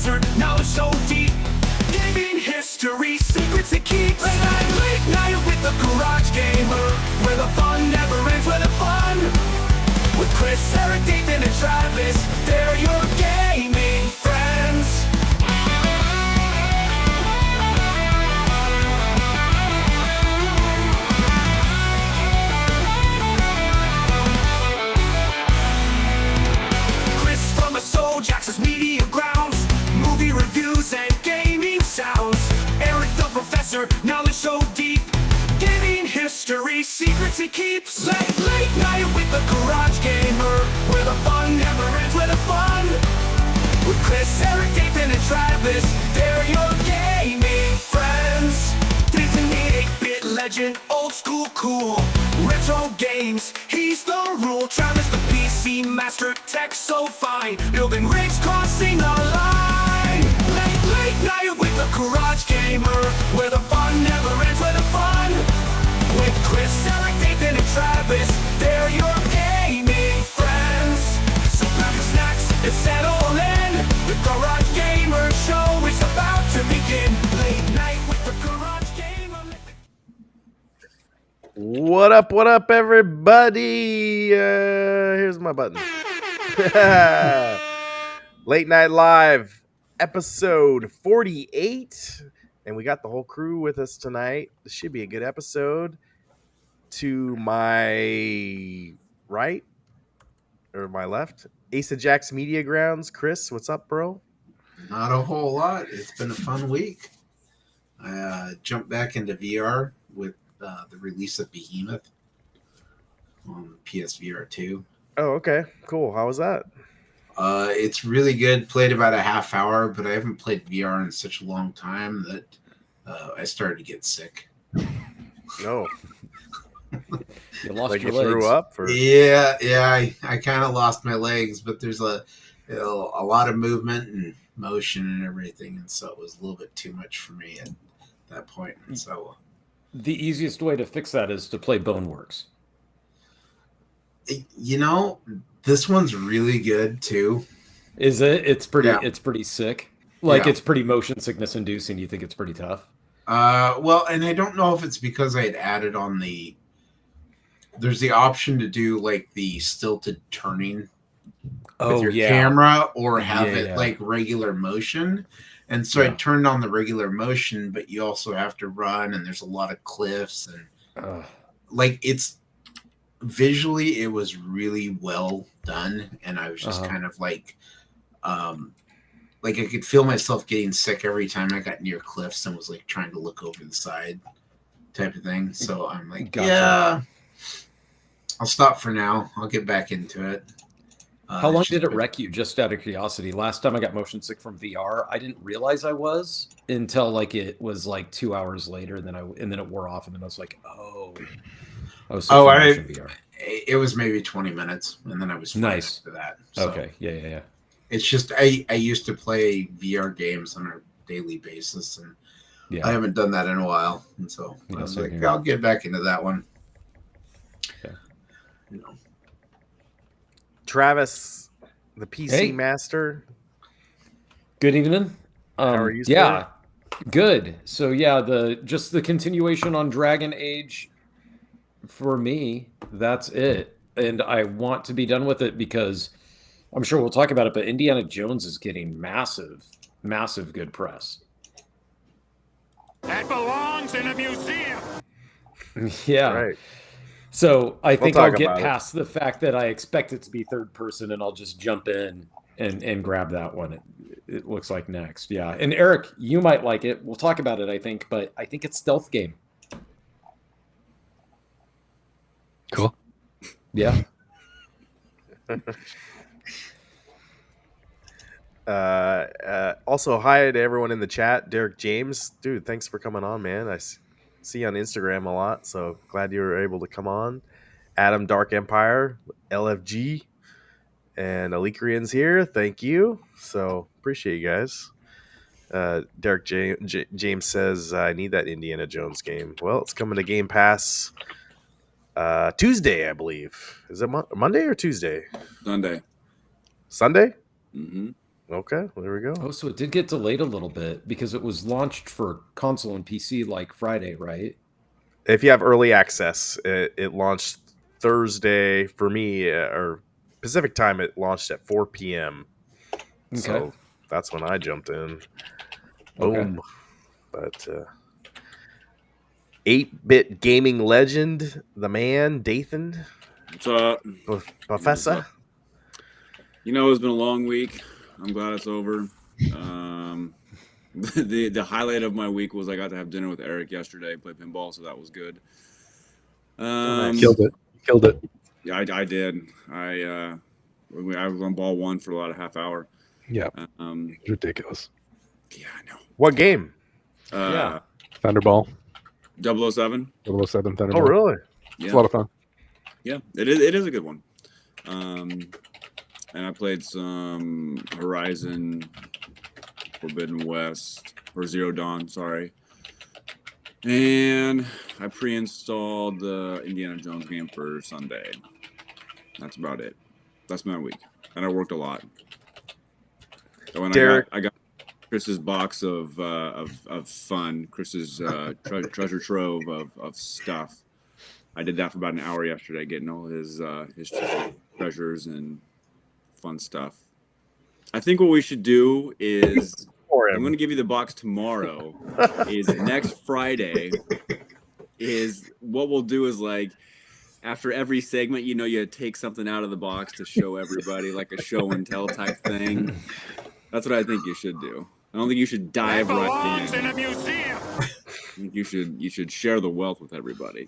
professor, knowledge so deep. Gaming history, secrets it keeps. Late night with the Garage Gamer, where the fun never ends, where the fun. With Chris, Eric, Nathan, and Travis, they're your gaming friends. Chris from a Soul Jackson's Media Grounds, movie reviews and gaming sounds. Eric the Professor, knowledge so deep. Gaming history, secrets he keeps. Late night with the Garage Gamer, where the fun never ends, where the fun. With Chris, Eric, Nathan, and Travis, they're your gaming friends. Nathan the 8-bit legend, old school cool. Retro games, he's the rule. Travis the PC master, tech so fine. Building rigs, crossing a line. Late night with the Garage Gamer, where the fun never ends, where the fun. With Chris, Eric, Nathan, and Travis, they're your gaming friends. So grab your snacks and settle in. The Garage Gamer show is about to begin. Late night with the Garage Gamer. What up, everybody? Here's my button. Late Night Live, episode 48. And we got the whole crew with us tonight. This should be a good episode. To my right, or my left, Ace of Jacks Media Grounds. Chris, what's up, bro? Not a whole lot. It's been a fun week. I jumped back into VR with the release of Behemoth on PSVR 2. Oh, okay. Cool. How was that? It's really good. Played about a half hour, but I haven't played VR in such a long time that I started to get sick. No. You lost Like your you legs. threw up? Or... Yeah. I kind of lost my legs, but there's a lot of movement and motion and everything, and so it was a little bit too much for me at that point. And so The easiest way to fix that is to play Boneworks. you know, this one's really good too. Is it? It's pretty. Yeah. It's pretty sick. Like Yeah. it's pretty motion sickness inducing. You think it's pretty tough? Well, and I don't know if it's because I had added on there's the option to do like the stilted turning with your camera or have it like regular motion. And so I turned on the regular motion, but you also have to run and there's a lot of cliffs and like it's visually it was really well done. And I was just kind of like I could feel myself getting sick every time I got near cliffs and was like trying to look over the side type of thing. So I'm like, yeah, I'll stop for now. I'll get back into it. How long did it wreck you? Just out of curiosity. Last time I got motion sick from VR, I didn't realize I was until like it was like 2 hours later, and then it wore off, and then I was like, oh, I was VR. It was maybe 20 minutes, and then I was nice after that. So okay, yeah. It's just I used to play VR games on a daily basis, and I haven't done that in a while, and so I was like, I'll get back into that one. Okay. You know. Travis, the PC master. Good evening. How are you? Yeah, good. So yeah, the continuation on Dragon Age for me. That's it, and I want to be done with it because I'm sure we'll talk about it. But Indiana Jones is getting massive good press. That belongs in a museum. Yeah. Right. So I think I'll get past the fact that I expect it to be third person, and I'll just jump in and grab that one. It looks like next. Yeah. And Eric, you might like it. We'll talk about it, I think, but I think it's stealth game. Cool. Yeah. Also, hi to everyone in the chat. Derek James, dude, thanks for coming on, man. I see you on Instagram a lot, so glad you were able to come on. Adam Dark Empire, LFG, and Alikrian's here. Thank you. So appreciate you guys. Derek James says, I need that Indiana Jones game. Well, it's coming to Game Pass Tuesday, I believe. Is it Monday or Tuesday? Sunday. Sunday? Mm-hmm. Okay, there we go. Oh, so it did get delayed a little bit because it was launched for console and PC like Friday, right? If you have early access, it launched Thursday for me, or Pacific time. It launched at 4 p.m. Okay. So that's when I jumped in. Okay. Boom. But 8-bit gaming legend, the man, Dathan. What's up? Professor. You know, it's been a long week. I'm glad it's over. The highlight of my week was I got to have dinner with Eric yesterday, play pinball, so that was good. Killed it. Yeah, I did. I was on ball one for about a half hour. Yeah. It's ridiculous. Yeah, I know. What game? Yeah. Thunderball. 007. 007 Thunderball. Oh, really? Yeah. It's a lot of fun. Yeah, it is a good one. And I played some Horizon Forbidden West, or Zero Dawn, sorry. And I pre-installed the Indiana Jones game for Sunday. That's about it. That's my week. And I worked a lot. So when Derek. I got Chris's box of fun, Chris's treasure trove of stuff. I did that for about an hour yesterday, getting all his treasures and fun stuff. I think what we should do is I'm going to give you the box tomorrow. Is next Friday. Is what we'll do is like after every segment, you take something out of the box to show everybody, like a show and tell type thing. That's what I think you should do. I don't think you should dive right in. In a museum. I think you should share the wealth with everybody.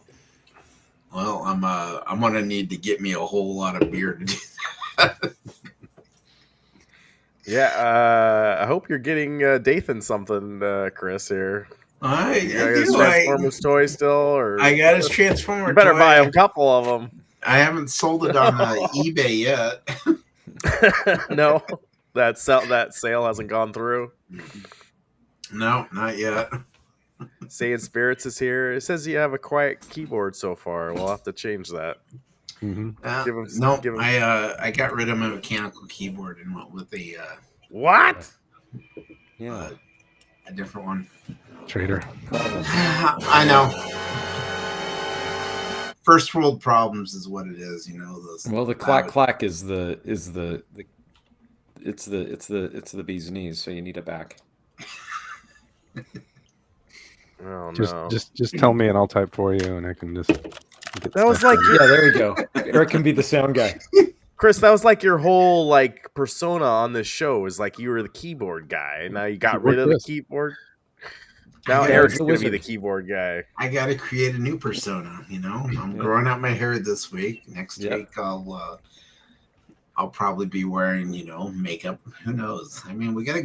Well, I'm gonna need to get me a whole lot of beer to do that. Yeah, I hope you're getting Dathan something, Chris, here. I You got his Transformers toy still? Or I got his Transformer you better toy. buy a couple of them. I haven't sold it on eBay yet. No, that sale hasn't gone through. No, not yet. Saying Spirits is here. It says you have a quiet keyboard so far. We'll have to change that. Mm-hmm. No, I got rid of my mechanical keyboard and went with a What? Yeah. a different one. Trader. I know. First world problems is what it is, Those. Well, the clack is the bee's knees, so you need it back. Oh no! Just tell me and I'll type for you, and I can just. That was like Yeah, there we go. Eric can be the sound guy. Chris. That was like your whole persona on this show. Is like you were the keyboard guy, and now you got rid of the keyboard. Now Eric's gonna be the keyboard guy. I got to create a new persona. I'm growing out my hair this week. Next week I'll probably be wearing makeup. Who knows? I mean, we got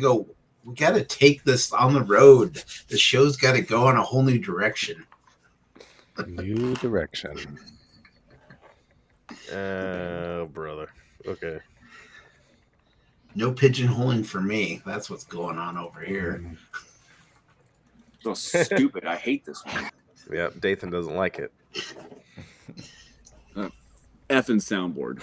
to take this on the road. The show's got to go in a whole new direction. New direction. Oh, brother. Okay. No pigeonholing for me. That's what's going on over here. So stupid. I hate this one. Yeah, Dathan doesn't like it. Effing soundboard.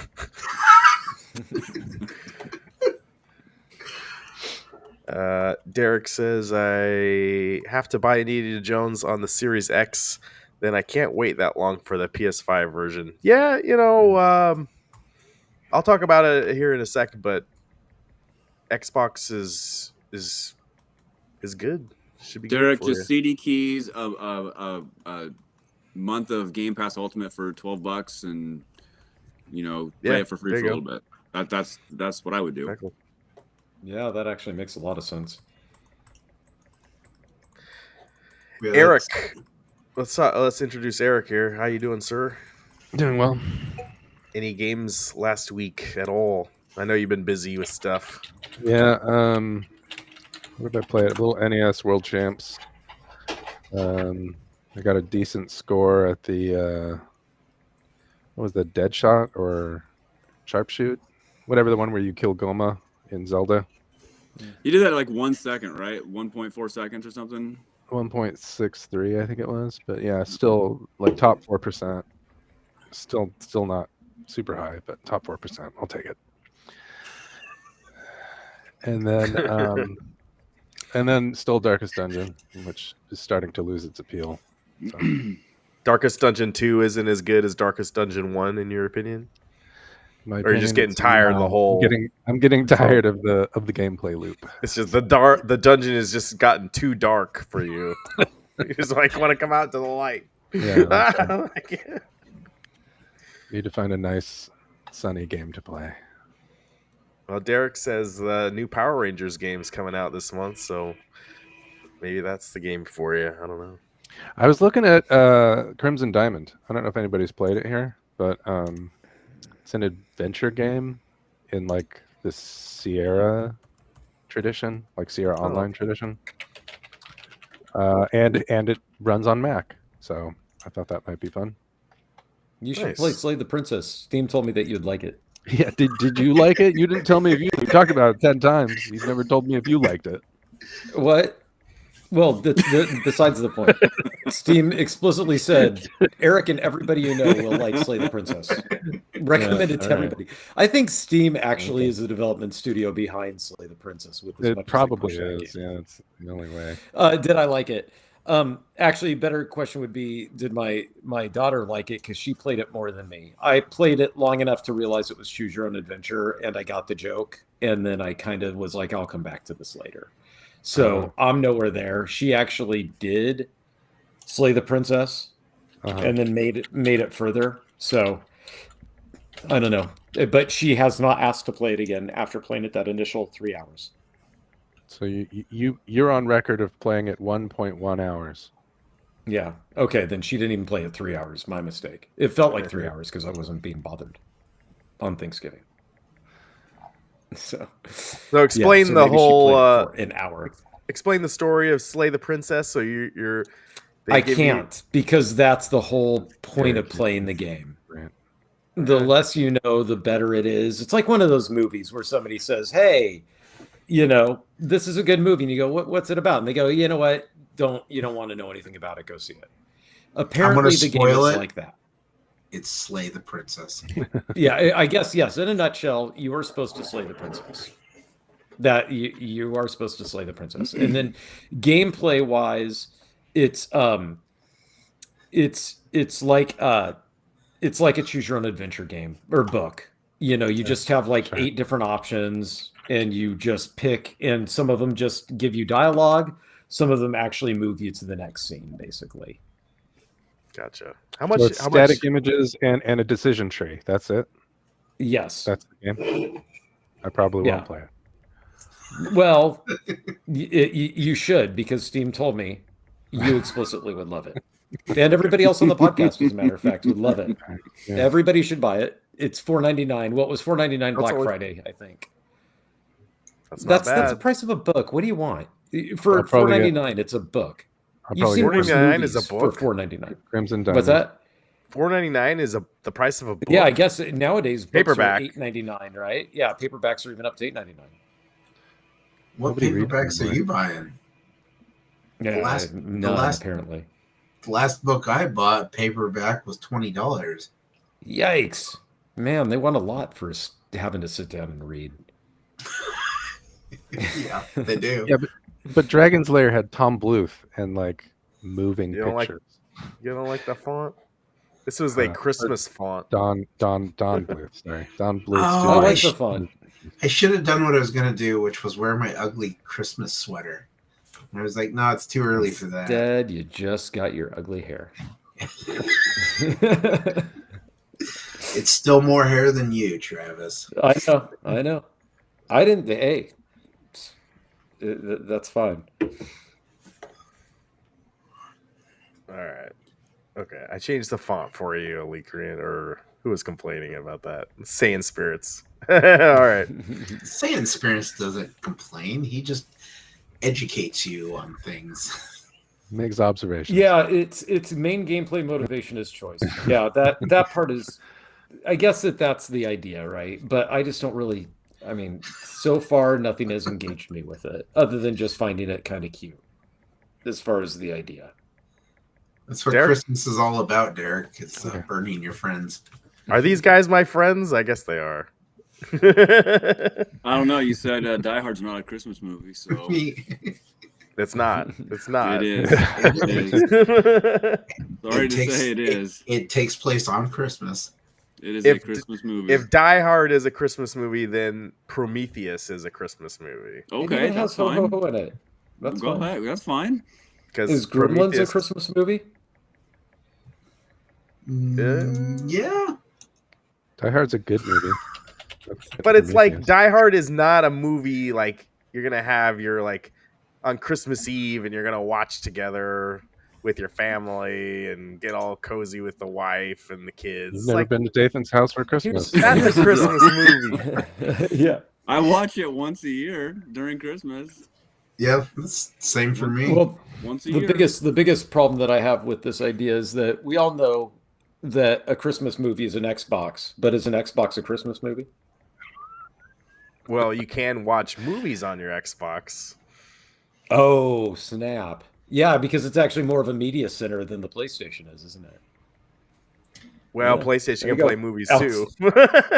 Derek says I have to buy Indiana Jones on the Series X. Then I can't wait that long for the PS5 version. Yeah, I'll talk about it here in a second, but Xbox is good. Should be Derek, good for just CD keys, a month of Game Pass Ultimate for $12, and play it for free for a little bit. That's what I would do. Exactly. Yeah, that actually makes a lot of sense. Yeah, Eric, let's introduce Eric here. How you doing, sir? Doing well. Any games last week at all? I know you've been busy with stuff. Yeah. What did I play? A little NES World Champs. I got a decent score at the what was the Deadshot or Sharpshoot? Whatever, the one where you kill Goma in Zelda. You did that in like 1 second, right? 1.4 seconds or something. 1.63, I think it was. But yeah, still like top 4%. Still not super high, but top 4%. I'll take it. And then still Darkest Dungeon, which is starting to lose its appeal. So. Darkest Dungeon 2 isn't as good as Darkest Dungeon 1 in your opinion? My Or you're just getting tired of the whole. I'm getting tired of the gameplay loop. It's just the dungeon has just gotten too dark for you. You just like want to come out to the light. Yeah. Need to find a nice sunny game to play. Well, Derek says the new Power Rangers game's coming out this month, so maybe that's the game for you. I don't know. I was looking at Crimson Diamond. I don't know if anybody's played it here, but it's an adventure game in like the Sierra tradition, like Sierra Online tradition, and it runs on Mac. So I thought that might be fun. You should play Slay the Princess. Steam told me that you'd like it. Yeah, did you like it? You didn't tell me if you. We talked about it 10 times. You've never told me if you liked it. What? Well, besides the point, Steam explicitly said Eric and everybody you know will like Slay the Princess. Recommend it to everybody. I think Steam actually is the development studio behind Slay the Princess. With it probably is. Yeah, it's the only way. Did I like it? Actually, a better question would be, did my daughter like it? Because she played it more than me. I played it long enough to realize it was choose your own adventure, and I got the joke. And then I kind of was like, I'll come back to this later. So I'm nowhere there. She actually did Slay the Princess, and then made it further. So I don't know, but she has not asked to play it again after playing it that initial 3 hours. So you're on record of playing it 1.1 hours. Yeah. Okay. Then she didn't even play it 3 hours. My mistake. It felt like 3 hours because I wasn't being bothered on Thanksgiving. So explain the whole an hour. Explain the story of Slay the Princess. So you're. I can't because that's the whole point of playing the game. The less you know, the better it is. It's like one of those movies where somebody says, "Hey, this is a good movie," and you go, "What's it about?" And they go, "You know what? You don't want to know anything about it. Go see it." Apparently, the game is like that. It's Slay the Princess. Yeah, I guess yes. In a nutshell, you are supposed to slay the princess. That you are supposed to slay the princess, and then gameplay wise, it's like a choose your own adventure game or book. You just have like 8 different options, and you just pick, and some of them just give you dialogue. Some of them actually move you to the next scene, basically. Gotcha. So it's static images and a decision tree. That's it? Yes. That's the game? I probably won't play it. Well, you should, because Steam told me you explicitly would love it. And everybody else on the podcast, as a matter of fact, would love it. Yeah. Everybody should buy it. It's $4.99. What was $4.99 Black Friday, I think. That's the price of a book. What do you want? For $4.99, it's a book. You've seen $4.99 is a book for $4.99. Crimson Diamond. What's that? $4.99 is the price of a book. Yeah, I guess nowadays books paperback are $8.99, right? Yeah, paperbacks are even up to $8.99. What paperbacks are you buying? Yeah, apparently. The last book I bought, paperback, was $20. Yikes. Man, they want a lot for having to sit down and read. Yeah, they do. Yeah, but Dragon's Lair had Tom Bluth and like moving pictures. You don't like the font? This was a Christmas font. Don Bluth. Sorry, Don Bluth. I like the font. I should have done what I was gonna do, which was wear my ugly Christmas sweater. And I was like, no, it's too early for that. Instead, you just got your ugly hair. It's still more hair than you, Travis. I know. I didn't. Hey, that's fine. All right. Okay. I changed the font for you, Elite Korean, or who was complaining about that? Saiyan Spirits. All right. Saiyan Spirits doesn't complain. He just educates you on things. Makes observations. Yeah, its main gameplay motivation is choice. Yeah, that part is. I guess that's the idea, right? But I just don't really. I mean, so far nothing has engaged me with it, other than just finding it kind of cute. As far as the idea. That's what Christmas is all about, Derek. It's burning your friends. Are these guys my friends? I guess they are. I don't know. You said Die Hard's not a Christmas movie, so It's not. It's not. it is. It is. Sorry to say it is. It takes place on Christmas. It is a Christmas movie. If Die Hard is a Christmas movie, then Prometheus is a Christmas movie. Okay, that's fine. In it. That's Go ahead. That's fine. Is Gremlins a Christmas movie? Yeah. Die Hard's a good movie. But it's like Die Hard is not a movie like you're gonna have your like on Christmas Eve and you're gonna watch together with your family and get all cozy with the wife and the kids. You've never been to Dathan's house for Christmas. That's a Christmas movie. Yeah. I watch it once a year during Christmas. Yeah, it's same for me. Well, once a year. The biggest problem that I have with this idea is that we all know that a Christmas movie is an Xbox, but is an Xbox a Christmas movie? Well, you can watch movies on your Xbox. Oh, snap. Yeah, because it's actually more of a media center than the PlayStation is, isn't it? Well, Yeah. PlayStation There you can play go. movies Outs- too.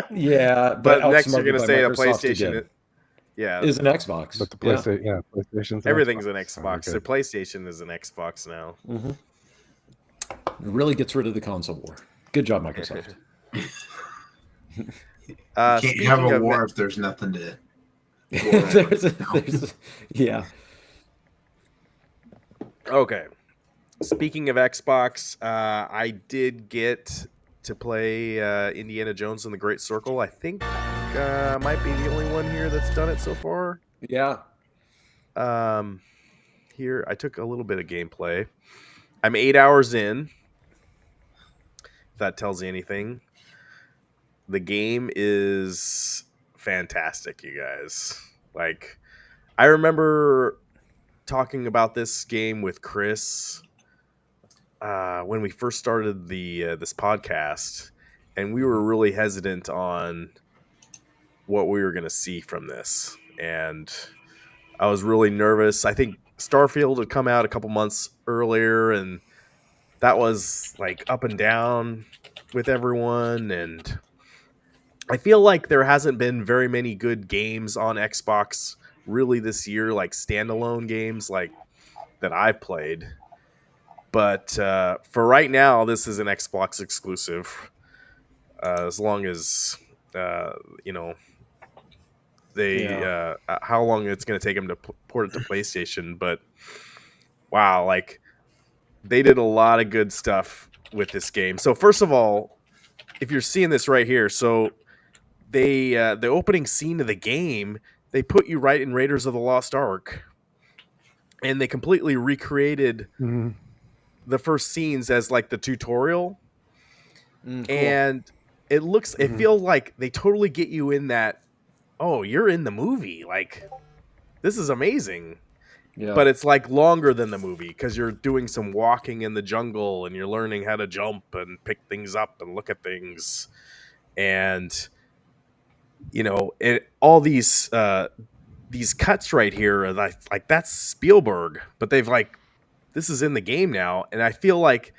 Yeah, but next you're outsmarted gonna by say a Microsoft PlayStation. again. Yeah, Is an Xbox. But the PlayStation, PlayStation's everything's an Xbox. Xbox. The PlayStation is an Xbox now. Mm-hmm. It really gets rid of the console war. Good job, Microsoft. You can't have a war if there's nothing to. Yeah. Okay. Speaking of Xbox, I did get to play Indiana Jones and the Great Circle. I think I might be the only one here that's done it so far. Yeah. Here, I took a little bit of gameplay. I'm 8 hours in. If that tells you anything. The game is fantastic, you guys. Like, I remember talking about this game with Chris when we first started the this podcast, and we were really hesitant on what we were going to see from this, and I was really nervous. I think Starfield had come out a couple months earlier, and that was like up and down with everyone, and I feel like there hasn't been very many good games on Xbox really this year, like standalone games like that I've played. But for right now, this is an Xbox exclusive. As long as they how long it's going to take them to port it to PlayStation. But wow, like they did a lot of good stuff with this game. So first of all, if you're seeing this right here, so they the opening scene of the game, they put you right in Raiders of the Lost Ark, and they completely recreated the first scenes as like the tutorial. Cool. And it feels like they totally get you in that, oh, you're in the movie, like this is amazing. Yeah. But it's like longer than the movie because you're doing some walking in the jungle and you're learning how to jump and pick things up and look at things. And all these cuts right here are like that's Spielberg, but they've like, this is in the game now, and I feel like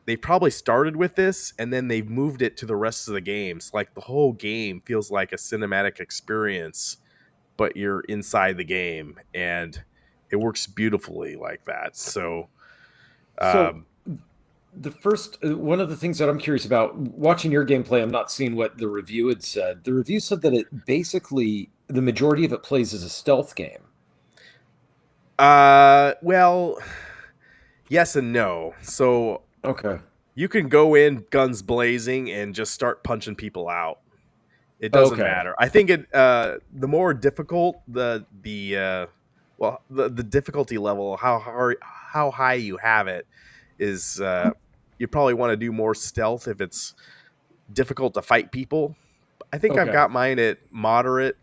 they probably started with this and then they've moved it to the rest of the games. Like the whole game feels like a cinematic experience, but you're inside the game, and it works beautifully like that. So the first one of the things that I'm curious about watching your gameplay, I'm not seeing what the review had said. The review said that it basically, the majority of it plays as a stealth game. Well, yes and no. So okay, you can go in guns blazing and just start punching people out. It doesn't matter. I think the more difficult the difficulty level, how high you have it is, you probably want to do more stealth if it's difficult to fight people. I think I've got mine at moderate.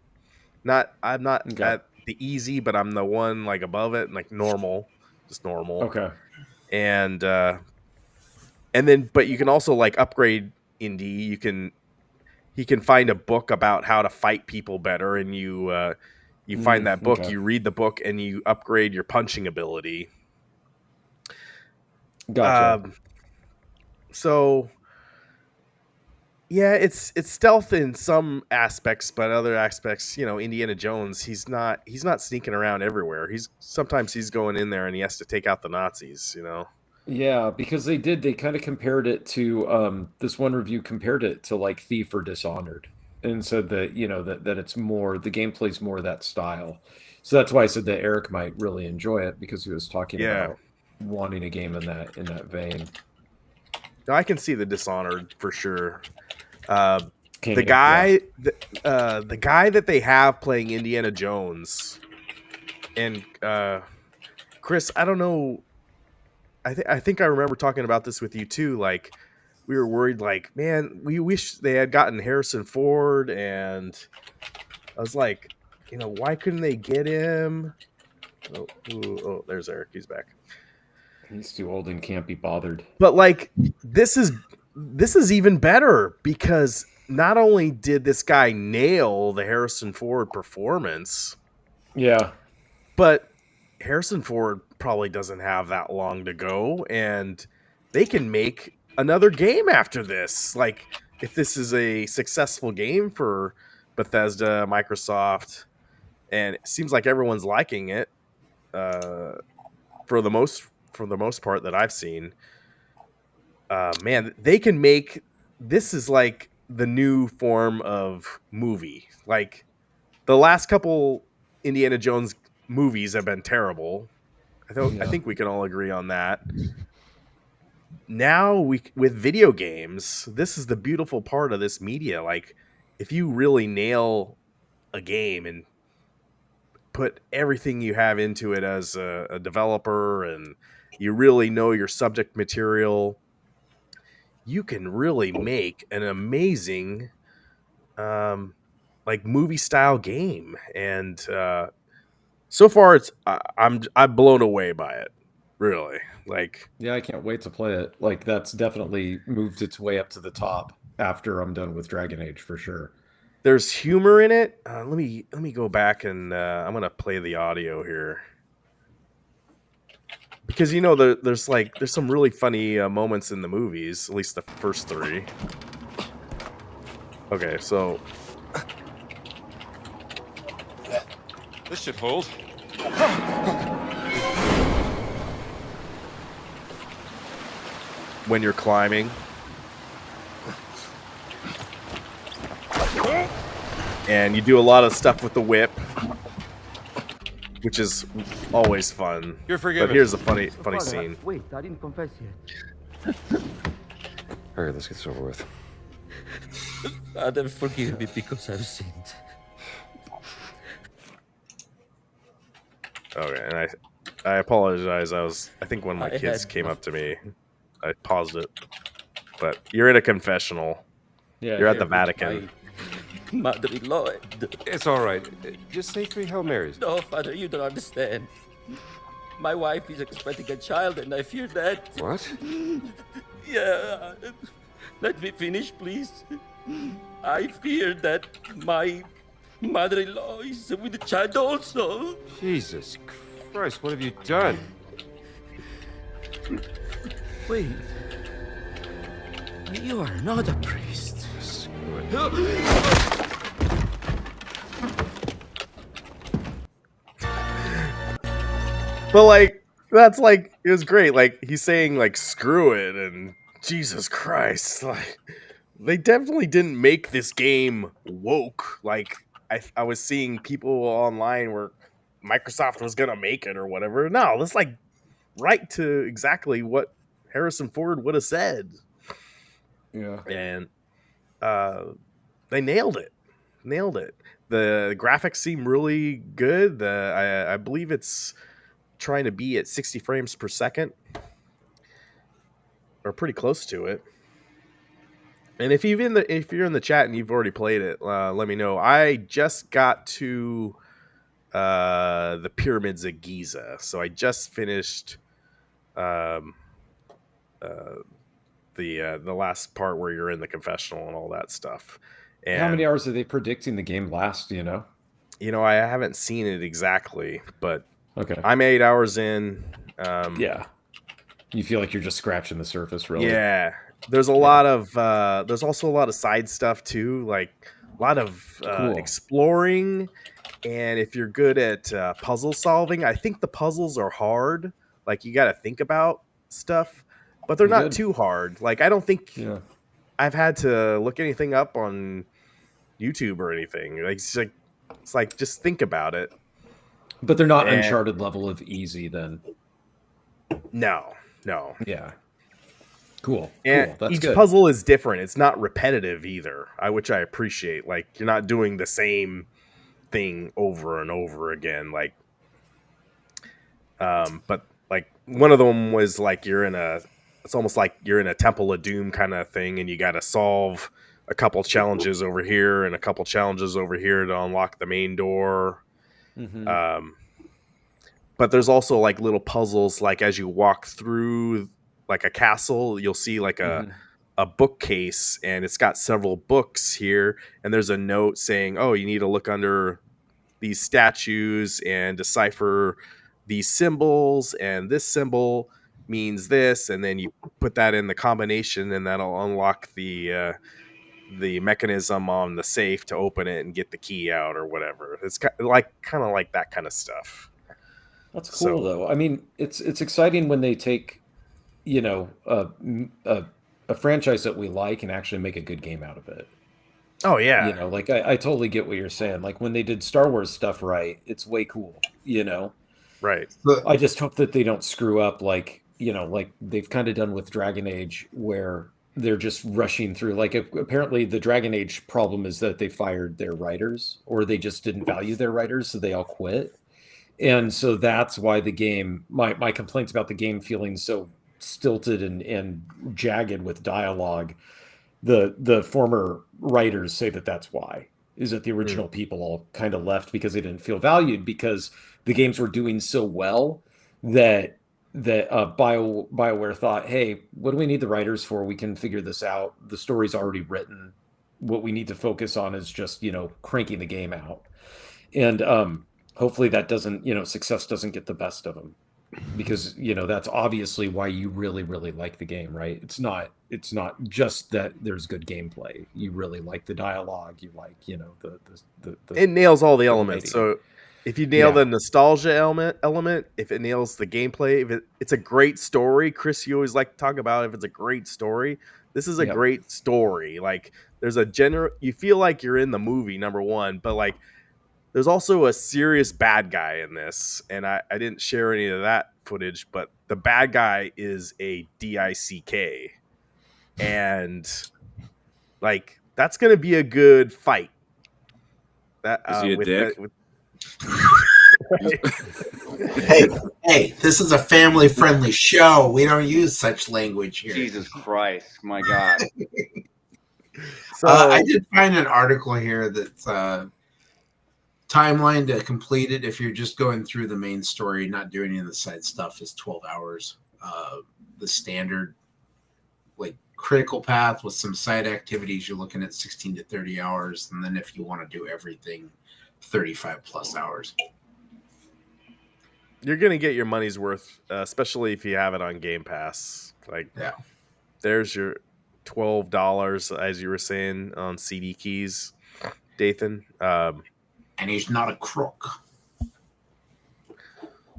I'm not at the easy, but I'm the one like above it, like normal, just normal. Okay. And then, but you can also like upgrade Indy. He can find a book about how to fight people better, and you find that book, you read the book, and you upgrade your punching ability. Gotcha. So, Yeah, it's stealth in some aspects, but other aspects, Indiana Jones, he's not sneaking around everywhere. Sometimes he's going in there and he has to take out the Nazis. Yeah, because they kind of compared it to this one review compared it to like Thief or Dishonored, and said that that it's more, the gameplay's more that style. So that's why I said that Eric might really enjoy it, because he was talking Yeah. about wanting a game in that vein. I can see the Dishonored for sure. Can't The even- guy, the guy that they have playing Indiana Jones, and Chris, I don't know. I think I remember talking about this with you too. Like, we were worried, like, man, we wish they had gotten Harrison Ford, and I was like, why couldn't they get him? Oh, there's Eric. He's back. He's too old and can't be bothered. But like, this is even better, because not only did this guy nail the Harrison Ford performance, Yeah. but Harrison Ford probably doesn't have that long to go, and they can make another game after this. Like, if this is a successful game for Bethesda, Microsoft, and it seems like everyone's liking it, for the most part that I've seen. Man, they can make this is like the new form of movie. Like, the last couple Indiana Jones movies have been terrible. I think we can all agree on that. Now with video games, this is the beautiful part of this media. Like, if you really nail a game and put everything you have into it as a developer, and you really know your subject material, you can really make an amazing like movie style game. And so far I'm blown away by it, really. Like, Yeah, I can't wait to play it. Like, that's definitely moved its way up to the top after I'm done with Dragon Age, for sure. there's humor in it. Let me go back, and I'm gonna play the audio here, because there's some really funny moments in the movies, at least the first three. Okay, so This should hold. when you're climbing, and you do a lot of stuff with the whip, which is always fun. You're forgiven. But here's a funny scene. Wait, I didn't confess yet. All right, let's get this over with. Father, forgive me because I've sinned. Okay, and I apologize. I think when my I kids had came no- up to me, I paused it. But you're in a confessional. Yeah, You're at the Vatican. My mother-in-law. It's all right. Just say 3 Hail Marys. No, Father, you don't understand. My wife is expecting a child, and I fear that. What? Yeah. Let me finish, please. I fear that my mother-in-law is with the child also. Jesus Christ, what have you done? Wait. You are not a priest. Screw it. But like, that's like, it was great. Like, he's saying like, screw it, and Jesus Christ, like, they definitely didn't make this game woke. Like, I was seeing people online where Microsoft was gonna make it or whatever. No, that's like right to exactly what Harrison Ford would have said. Yeah. And they nailed it. The graphics seem really good. I believe it's trying to be at 60 frames per second, or pretty close to it. And if you're in the chat and you've already played it, let me know. I just got to the pyramids of Giza, so I just finished the last part where you're in the confessional and all that stuff. And How many hours are they predicting the game lasts, do you know? I haven't seen it exactly, but Okay. I'm 8 hours in. Yeah. You feel like you're just scratching the surface, really. Yeah, there's a lot of there's also a lot of side stuff too, like a lot of Cool. exploring. And if you're good at puzzle solving, I think the puzzles are hard. Like you got to think about stuff, but they're not Good. too hard. Like I don't think Yeah. I've had to look anything up on YouTube or anything. Like it's like just think about it. But they're not And- Uncharted level of easy then. No. Yeah. Cool. And Cool. That's each good. puzzle is different. It's not repetitive either, which I appreciate. Like you're not doing the same thing over and over again. Like, but like one of them was like it's almost like you're in a Temple of Doom kind of thing, and you got to solve a couple challenges over here and a couple challenges over here to unlock the main door. Mm-hmm. But there's also like little puzzles, like as you walk through like a castle, you'll see like a bookcase, and it's got several books here, and there's a note saying, oh, you need to look under these statues and decipher these symbols, and this symbol means this, and then you put that in the combination, and that'll unlock the mechanism on the safe to open it and get the key out or whatever. It's kind of like that kind of stuff. That's cool, though. I mean, it's exciting when they take, you know, a franchise that we like and actually make a good game out of it. Oh yeah, You know, like I totally get what you're saying. Like when they did Star Wars stuff right, it's way cool. You know, right. I just hope that they don't screw up like, you know, like they've kind of done with Dragon Age, where they're just rushing through. Like apparently the Dragon Age problem is that they fired their writers, or they just didn't value their writers, so they all quit. And so that's why the game, my complaints about the game feeling so stilted and jagged with dialogue, the former writers say that that's why, is that the original people all kind of left because they didn't feel valued, because the games were doing so well that BioWare thought, hey, what do we need the writers for? We can figure this out. The story's already written. What we need to focus on is just, you know, cranking the game out. And hopefully that doesn't, you know, success doesn't get the best of them, because, you know, that's obviously why you really, really like the game, right? It's not just that there's good gameplay. You really like the dialogue. You like, you know, the It nails all the elements. writing. So if you nail Yeah. the nostalgia element, if it nails the gameplay, if it's a great story, Chris, you always like to talk about if it's a great story. This is a Yep. great story. Like there's you feel like you're in the movie, number one, but like there's also a serious bad guy in this, and I didn't share any of that footage, but the bad guy is a DICK, and like that's gonna be a good fight. That Is he a dick? Hey, this is a family-friendly show. We don't use such language here. Jesus Christ, my God. So I did find an article here that's timeline to complete it if you're just going through the main story, not doing any of the side stuff, is 12 hours. The standard, like critical path with some side activities, you're looking at 16 to 30 hours. And then if you want to do everything, 35 plus hours. you're gonna get your money's worth, especially if you have it on Game Pass. Like, Yeah. there's your $12, as you were saying, on CD keys, Dathan. And he's not a crook.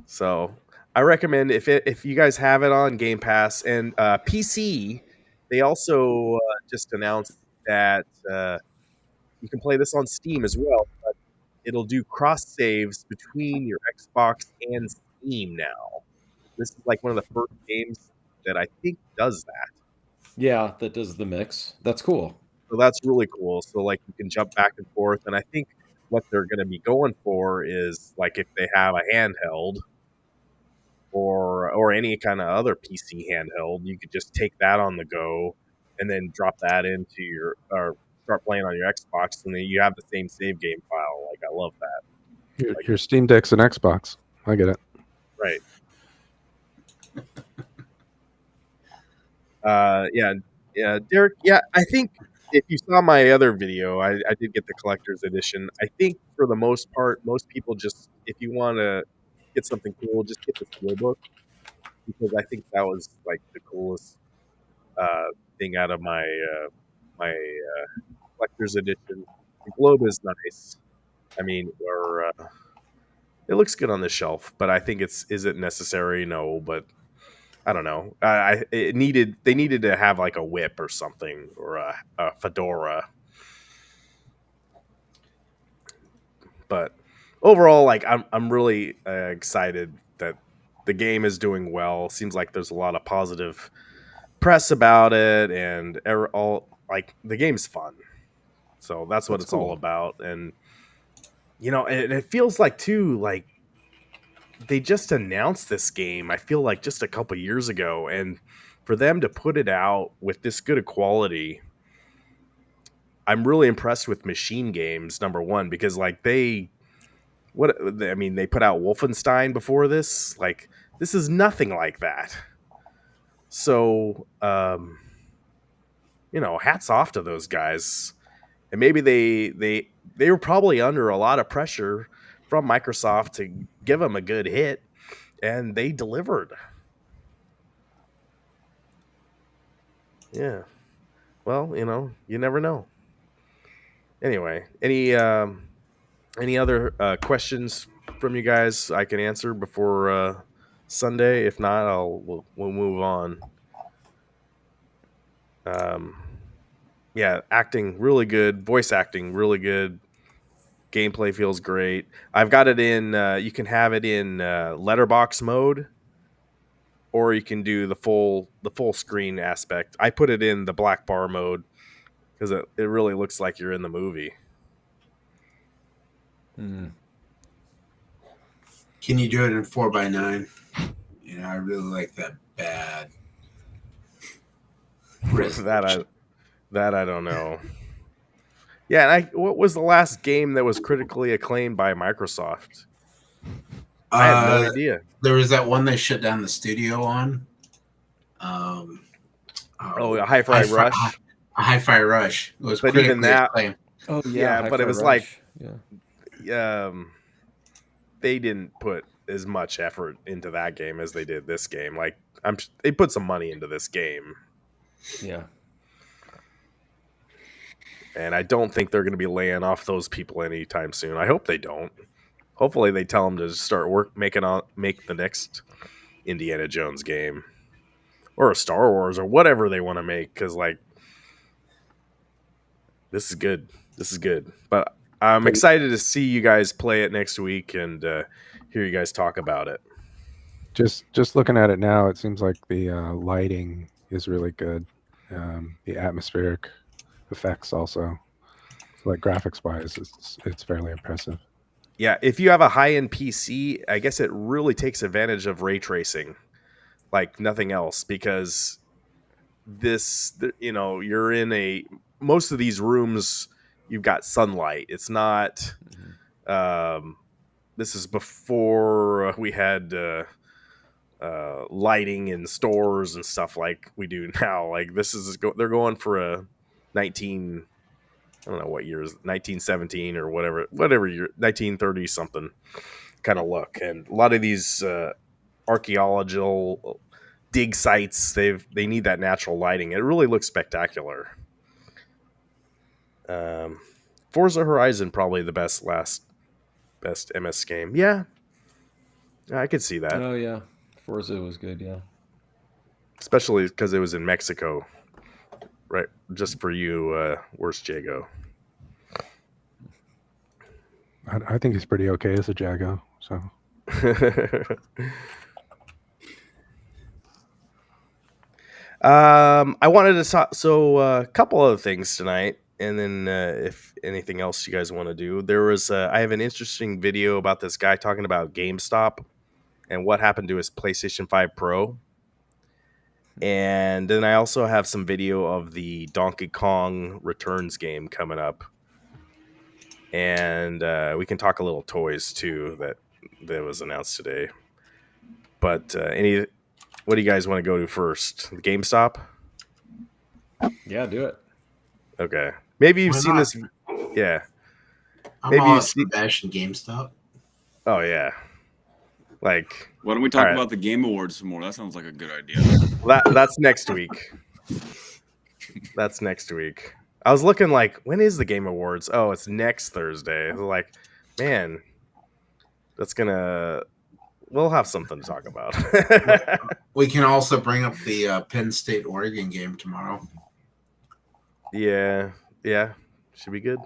So I recommend if you guys have it on Game Pass and PC, they also just announced that you can play this on Steam as well. But it'll do cross saves between your Xbox and Steam now. This is like one of the first games that I think does that. Yeah, that does the mix. That's cool. So that's really cool. So like you can jump back and forth, and I think what they're going to be going for is like if they have a handheld or any kind of other PC handheld, you could just take that on the go and then drop that into your or start playing on your Xbox, and then you have the same save game file. Like I love that. Your Steam Deck's an Xbox. I get it. Right. Yeah, Derek. Yeah, I think if you saw my other video, I did get the collector's edition. I think for the most part, most people just, if you want to get something cool, just get the steelbook, because I think that was like the coolest anything out of my collector's edition. The globe is nice. I mean, it looks good on the shelf, but I think is it necessary? No, but I don't know. They needed to have like a whip or something or a fedora. But overall, like I'm really excited that the game is doing well. Seems like there's a lot of positive press about it, and all like the game's fun. So that's what it's all about. And it feels like too like they just announced this game. I feel like just a couple years ago, and for them to put it out with this good a quality, I'm really impressed with Machine Games. Number one, because like they put out Wolfenstein before this. Like this is nothing like that. So hats off to those guys. And maybe they were probably under a lot of pressure from Microsoft to give them a good hit, and they delivered. Yeah. Well, you never know. Anyway, any other questions from you guys I can answer before Sunday? If not, we'll move on. Yeah, acting really good, voice acting really good. Gameplay feels great. I've got it in. You can have it in letterbox mode, or you can do the full screen aspect. I put it in the black bar mode because it really looks like you're in the movie. Can you do it in 4:9? I really like that bad. that I don't know. Yeah, and what was the last game that was critically acclaimed by Microsoft? I have no idea. There was that one they shut down the studio on. Hi-Fi Rush. Hi-Fi Rush. It was but even that. Acclaimed. Oh yeah, but it was Rush. They didn't put as much effort into that game as they did this game. Like they put some money into this game. Yeah. And I don't think they're going to be laying off those people anytime soon. I hope they don't. Hopefully they tell them to start make the next Indiana Jones game or a Star Wars or whatever they want to make. Cause like, this is good. But I'm excited to see you guys play it next week and hear you guys talk about it. Just looking at it now, it seems like the lighting is really good. The atmospheric effects also, like graphics wise, it's fairly impressive. Yeah, if you have a high-end PC, I guess it really takes advantage of ray tracing like nothing else, because you're in most of these rooms, you've got sunlight. It's not this is before we had lighting in stores and stuff like we do now. Like they're going for a I don't know what year is 1917 or whatever year, 1930 something kind of look. And a lot of these archaeological dig sites, they need that natural lighting. It really looks spectacular. Forza Horizon probably the best MS game. Yeah, I could see that. Oh yeah, Forza was good. Yeah, especially because it was in Mexico. Right, just for you, worst Jago. I think he's pretty okay as a Jago. So, I wanted to talk. So, a couple other things tonight, and then if anything else you guys want to do, there was. I have an interesting video about this guy talking about GameStop and what happened to his PlayStation 5 Pro. And then I also have some video of the Donkey Kong Returns game coming up. And we can talk a little toys, too, that was announced today. But what do you guys want to go to first? The GameStop? Yeah, do it. Okay. Maybe you've seen this. Yeah. Maybe you've seen Bash and GameStop. Oh, yeah. Like, why don't we talk about the Game Awards some more? That sounds like a good idea. That's next week. That's next week. I was looking like, when is the Game Awards? Oh, it's next Thursday. Like, man, that's gonna. We'll have something to talk about. We can also bring up the Penn State Oregon game tomorrow. Yeah, should be good.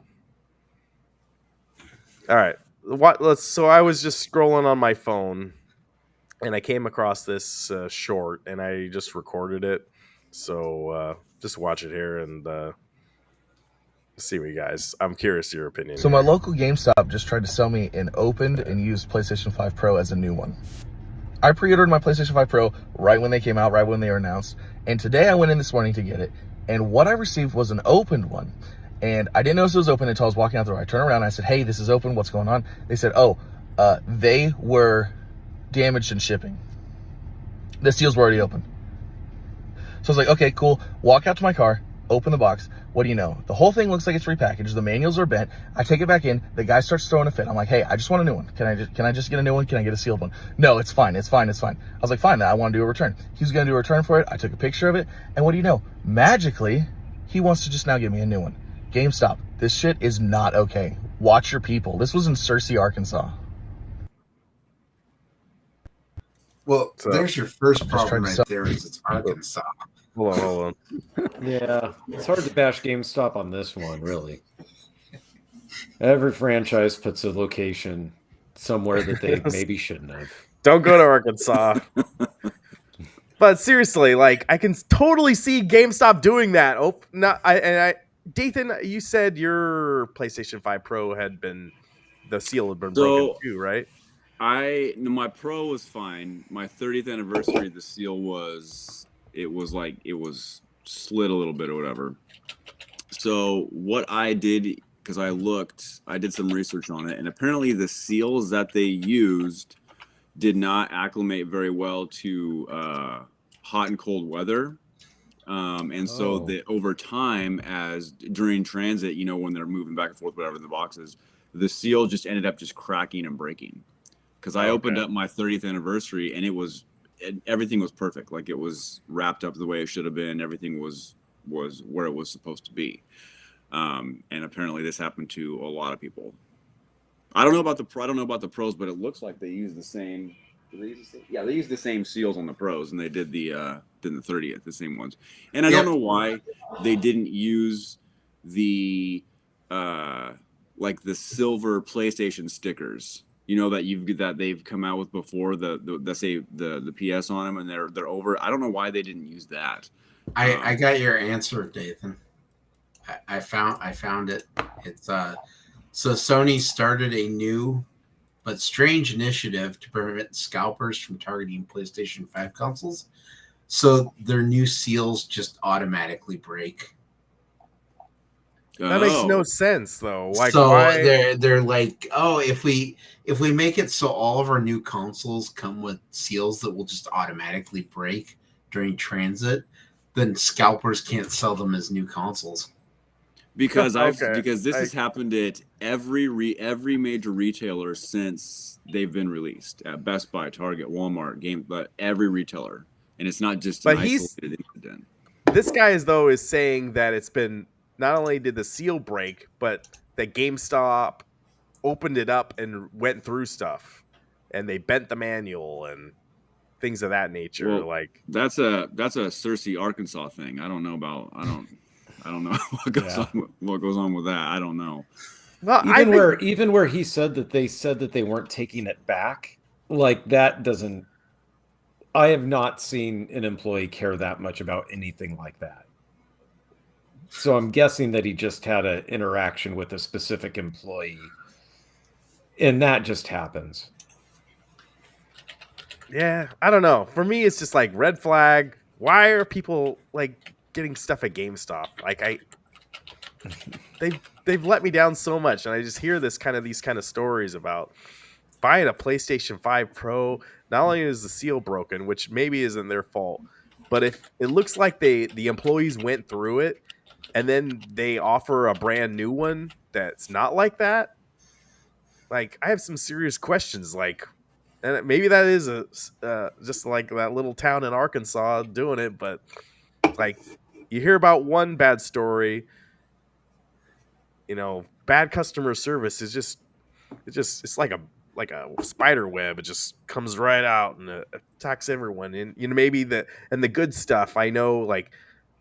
All right, what? So I was just scrolling on my phone, and I came across this short, and I just recorded it. So just watch it here and see what you guys. I'm curious to your opinion. So my local GameStop just tried to sell me an opened and used PlayStation 5 Pro as a new one. I pre-ordered my PlayStation 5 Pro right when they came out, right when they were announced. And today I went in this morning to get it. And what I received was an opened one. And I didn't notice it was open until I was walking out the door. I turned around and I said, hey, this is open. What's going on? They said, they were damaged in shipping. The seals were already open. So I was like, okay, cool. Walk out to my car, open the box. What do you know? The whole thing looks like it's repackaged. The manuals are bent. I take it back in. The guy starts throwing a fit. I'm like, hey, I just want a new one. Can I just get a new one? Can I get a sealed one? No, it's fine. It's fine. I was like, fine, then I want to do a return. He was going to do a return for it. I took a picture of it. And what do you know? Magically, he wants to just now give me a new one. GameStop, this shit is not okay. Watch your people. This was in Searcy, Arkansas. Well, there's your first problem right there is it's Arkansas. Hold on. Yeah, it's hard to bash GameStop on this one, really. Every franchise puts a location somewhere that they maybe shouldn't have. Don't go to Arkansas. But seriously, like, I can totally see GameStop doing that. Dathan, you said your PlayStation 5 Pro the seal had been broken too, right? My Pro was fine. My 30th anniversary, the seal was slid a little bit or whatever. So what I did, because I did some research on it, and apparently the seals that they used did not acclimate very well to hot and cold weather. So over time, as during transit, when they're moving back and forth, whatever in the boxes, the seal just ended up just cracking and breaking. Because I opened up my 30th anniversary and everything was perfect. Like, it was wrapped up the way it should have been. Everything was where it was supposed to be. And apparently this happened to a lot of people. I don't know about the pros, but it looks like they use the same. Yeah, they use the same seals on the pros, and they did the 30th, the same ones. And I don't know why they didn't use the like the silver PlayStation stickers. That they've come out with before the say the PS on them, and they're over. I don't know why they didn't use that. I got your answer, Dathan. I found it. It's so Sony started a new but strange initiative to prevent scalpers from targeting PlayStation 5 consoles. So their new seals just automatically break. That makes no sense, though. Like, so why? They're like, oh, if we make it so all of our new consoles come with seals that will just automatically break during transit, then scalpers can't sell them as new consoles. Because this has happened at every major retailer since they've been released, at Best Buy, Target, Walmart, but every retailer, and it's not just an isolated incident. This guy is saying that it's been. Not only did the seal break, but that GameStop opened it up and went through stuff, and they bent the manual and things of that nature. Well, like that's a Searcy, Arkansas thing. I don't know what goes on with that. I don't know. Well, even where he said that they weren't taking it back, like, that doesn't. I have not seen an employee care that much about anything like that. So I'm guessing that he just had an interaction with a specific employee, and that just happens. Yeah, I don't know. For me, it's just like red flag. Why are people like getting stuff at GameStop? Like, they've let me down so much, and I just hear these kind of stories about buying a PlayStation 5 Pro. Not only is the seal broken, which maybe isn't their fault, but if it looks like the employees went through it, and then they offer a brand new one that's not like that. Like, I have some serious questions. Like, and maybe that is just like that little town in Arkansas doing it, but like, you hear about one bad story, you know, bad customer service is it's like a spider web. It just comes right out and attacks everyone. And you know, maybe the good stuff. I know, like,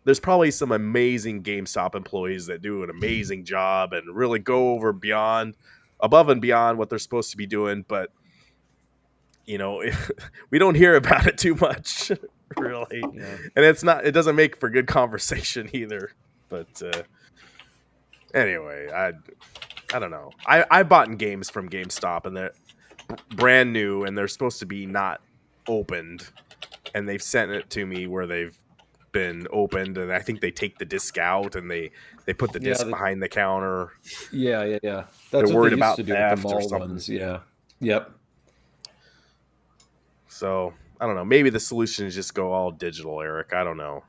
there's probably some amazing GameStop employees that do an amazing job and really go above and beyond what they're supposed to be doing. But you know, we don't hear about it too much, really. Yeah. And it doesn't make for good conversation either. But anyway, I don't know. I bought in games from GameStop and they're brand new and they're supposed to be not opened, and they've sent it to me where they've been opened, and I think they take the disc out and they put the disc behind the counter. Yeah. That's they're what worried they used about to do with theft the or mall something. ones. Yeah. Yep. So I don't know. Maybe the solution is just go all digital, Eric. I don't know.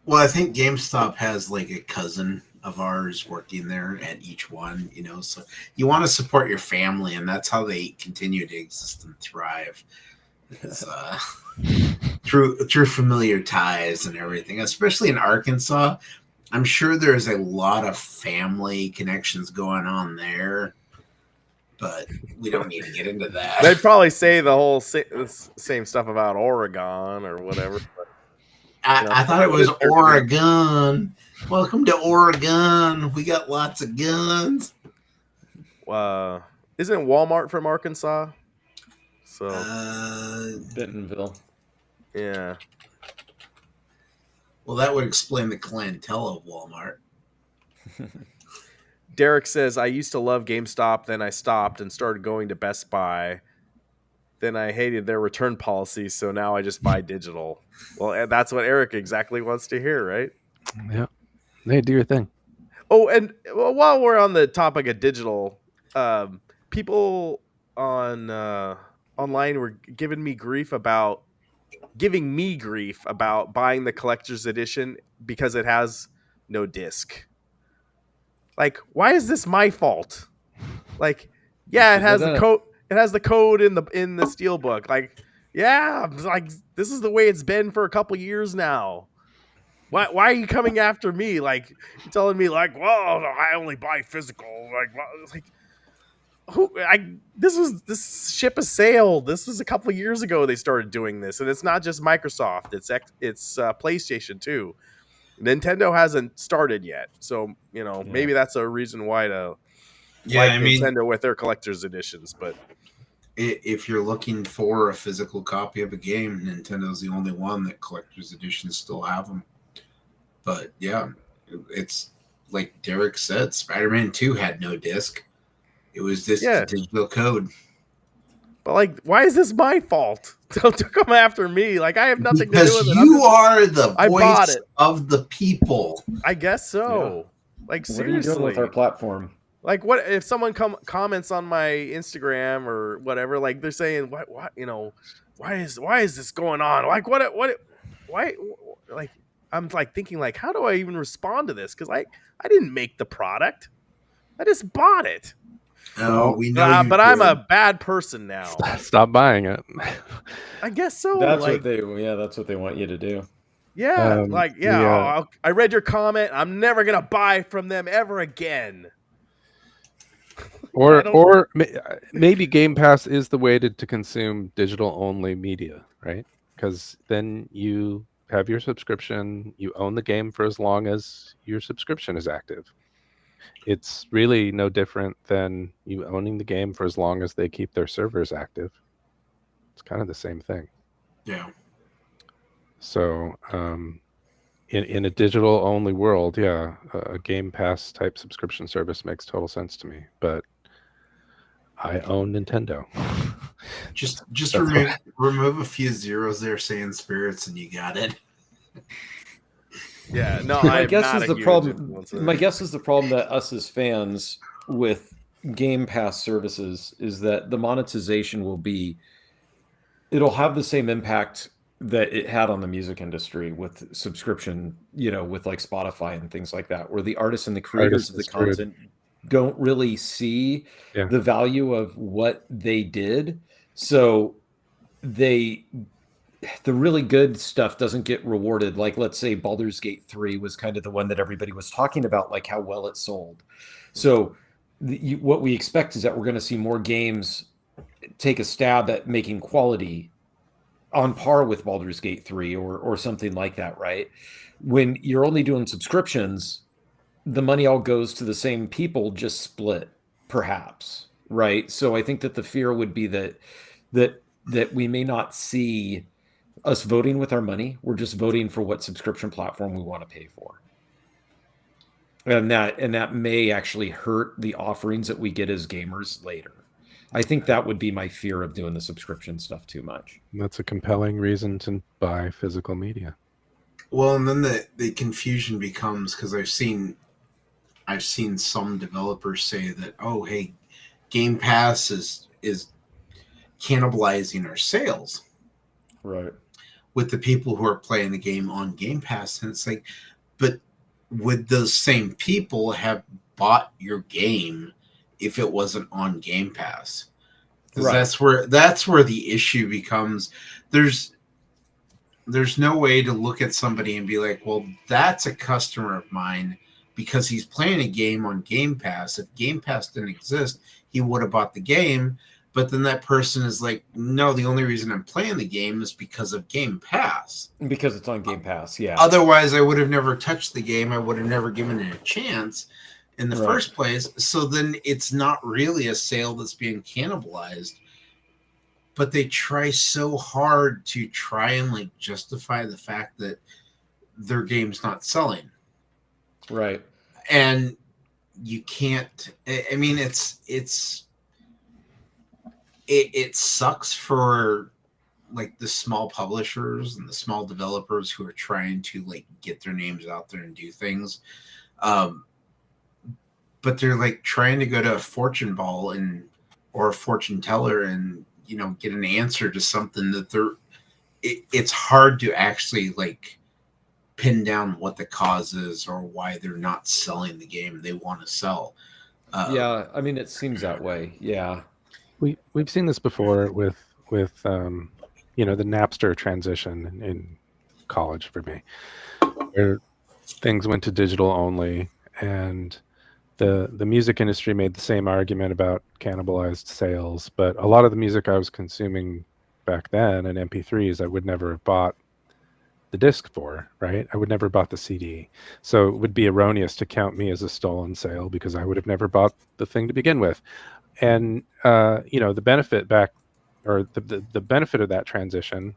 Well, I think GameStop has like a cousin of ours working there at each one, you know, so you want to support your family, and that's how they continue to exist and thrive. It's, through familiar ties and everything, especially in Arkansas. I'm sure there's a lot of family connections going on there, but we don't need to get into that. They'd probably say the whole same stuff about Oregon or whatever. But, I thought it was Oregon. Welcome to Oregon. We got lots of guns. Isn't Walmart from Arkansas? So Bentonville. Yeah. Well, that would explain the clientele of Walmart. Derek says, I used to love GameStop, then I stopped and started going to Best Buy. Then I hated their return policy, so now I just buy digital. Well, that's what Eric exactly wants to hear, right? Yeah. Hey, do your thing. Oh, and while we're on the topic of digital, people on online were giving me grief about buying the collector's edition because it has no disc. Like, why is this my fault? Like, yeah, it has the code. It has the code in the steelbook. Like, yeah, like this is the way it's been for a couple years now. Why are you coming after me? Like, you're telling me like, well, I only buy physical. This ship has sailed. This was a couple years ago they started doing this, and it's not just Microsoft. It's PlayStation too. Nintendo hasn't started yet, so you know maybe that's a reason why to Nintendo with their collector's editions. But if you're looking for a physical copy of a game, Nintendo's the only one that collector's editions still have them. But yeah, it's like Derek said, Spider-Man 2 had no disc. It was this digital code. But like, why is this my fault? Don't come after me. Like, I have nothing to do with it. You are the voice of the people. I guess so. Yeah. Like, seriously. What are you doing with our platform? Like, what if someone comments on my Instagram or whatever? Like, they're saying, "What? You know, why is this going on? Like, why? Like, I'm like thinking, like, how do I even respond to this? Because I didn't make the product. I just bought it. Oh, we know. But I'm a bad person now. Stop buying it. I guess so. That's what they want you to do. Yeah, I read your comment. I'm never gonna buy from them ever again. Or maybe Game Pass is the way to consume digital only media, right? Because then you have your subscription, you own the game for as long as your subscription is active. It's really no different than you owning the game for as long as they keep their servers active. It's kind of the same thing. Yeah. So in a digital only world, yeah, a Game Pass type subscription service makes total sense to me. But I own Nintendo. Just remove a few zeros there saying spirits and you got it. Yeah, no, my guess is the problem that us as fans with Game Pass services is that the monetization it'll have the same impact that it had on the music industry with subscription, you know, with like Spotify and things like that, where the artists and the creators of the content don't really see the value of what they did. So they the really good stuff doesn't get rewarded. Like, let's say Baldur's Gate 3 was kind of the one that everybody was talking about, like how well it sold. So what we expect is that we're going to see more games take a stab at making quality on par with Baldur's Gate 3 or something like that, right? When you're only doing subscriptions, the money all goes to the same people, just split, perhaps, right? So I think that the fear would be that we may not see us voting with our money. We're just voting for what subscription platform we want to pay for. And that may actually hurt the offerings that we get as gamers later. I think that would be my fear of doing the subscription stuff too much. That's a compelling reason to buy physical media. Well, and then the confusion becomes, because I've seen some developers say that, oh, hey, Game Pass is cannibalizing our sales, right, with the people who are playing the game on Game Pass. And it's like, but would those same people have bought your game if it wasn't on Game Pass? Because right. that's where the issue becomes. There's no way to look at somebody and be like, well, that's a customer of mine because he's playing a game on Game Pass. If Game Pass didn't exist, he would have bought the game. But then that person is like, no, the only reason I'm playing the game is because of Game Pass. Because it's on Game Pass, yeah. Otherwise, I would have never touched the game. I would have never given it a chance in the first place. So then it's not really a sale that's being cannibalized. But they try so hard to try and like justify the fact that their game's not selling. Right. And you can't, I mean, it sucks for like the small publishers and the small developers who are trying to like get their names out there and do things. But they're like trying to go to a fortune ball or a fortune teller and, you know, get an answer to something that it's hard to actually like pin down what the cause is or why they're not selling the game they want to sell. Yeah, I mean, it seems that way. Yeah. We've seen this before with you know, the Napster transition in college for me, where things went to digital only, and the music industry made the same argument about cannibalized sales. But a lot of the music I was consuming back then in MP3s, I would never have bought the disc for, right? I would never have bought the CD. So it would be erroneous to count me as a stolen sale because I would have never bought the thing to begin with. And you know, the benefit back, or the benefit of that transition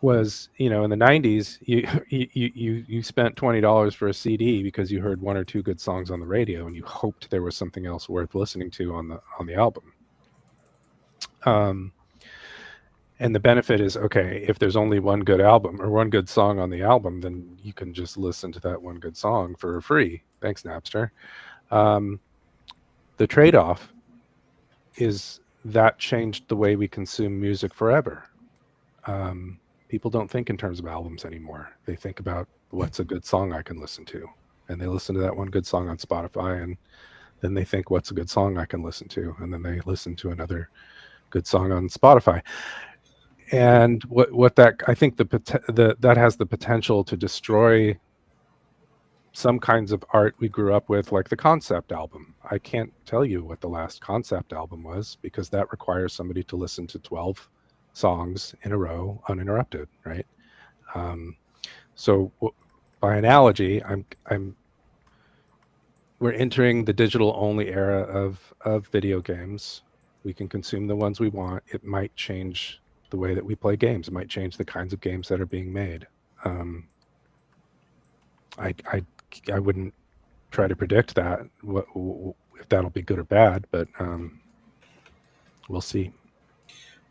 was, you know, in the 90s, you spent $20 for a CD because you heard one or two good songs on the radio and you hoped there was something else worth listening to on the album. And the benefit is, okay, if there's only one good album or one good song on the album, then you can just listen to that one good song for free. Thanks, Napster. The trade-off is that changed the way we consume music forever. People don't think in terms of albums anymore. They think about what's a good song I can listen to. And they listen to that one good song on Spotify, and then they think, what's a good song I can listen to? And then they listen to another good song on Spotify. And what that, I think that has the potential to destroy some kinds of art we grew up with, like the concept album. I can't tell you what the last concept album was because that requires somebody to listen to 12 songs in a row uninterrupted, right? So by analogy, we're entering the digital only era of video games. We can consume the ones we want. It might change the way that we play games. It might change the kinds of games that are being made. I wouldn't try to predict that, if that'll be good or bad, but we'll see.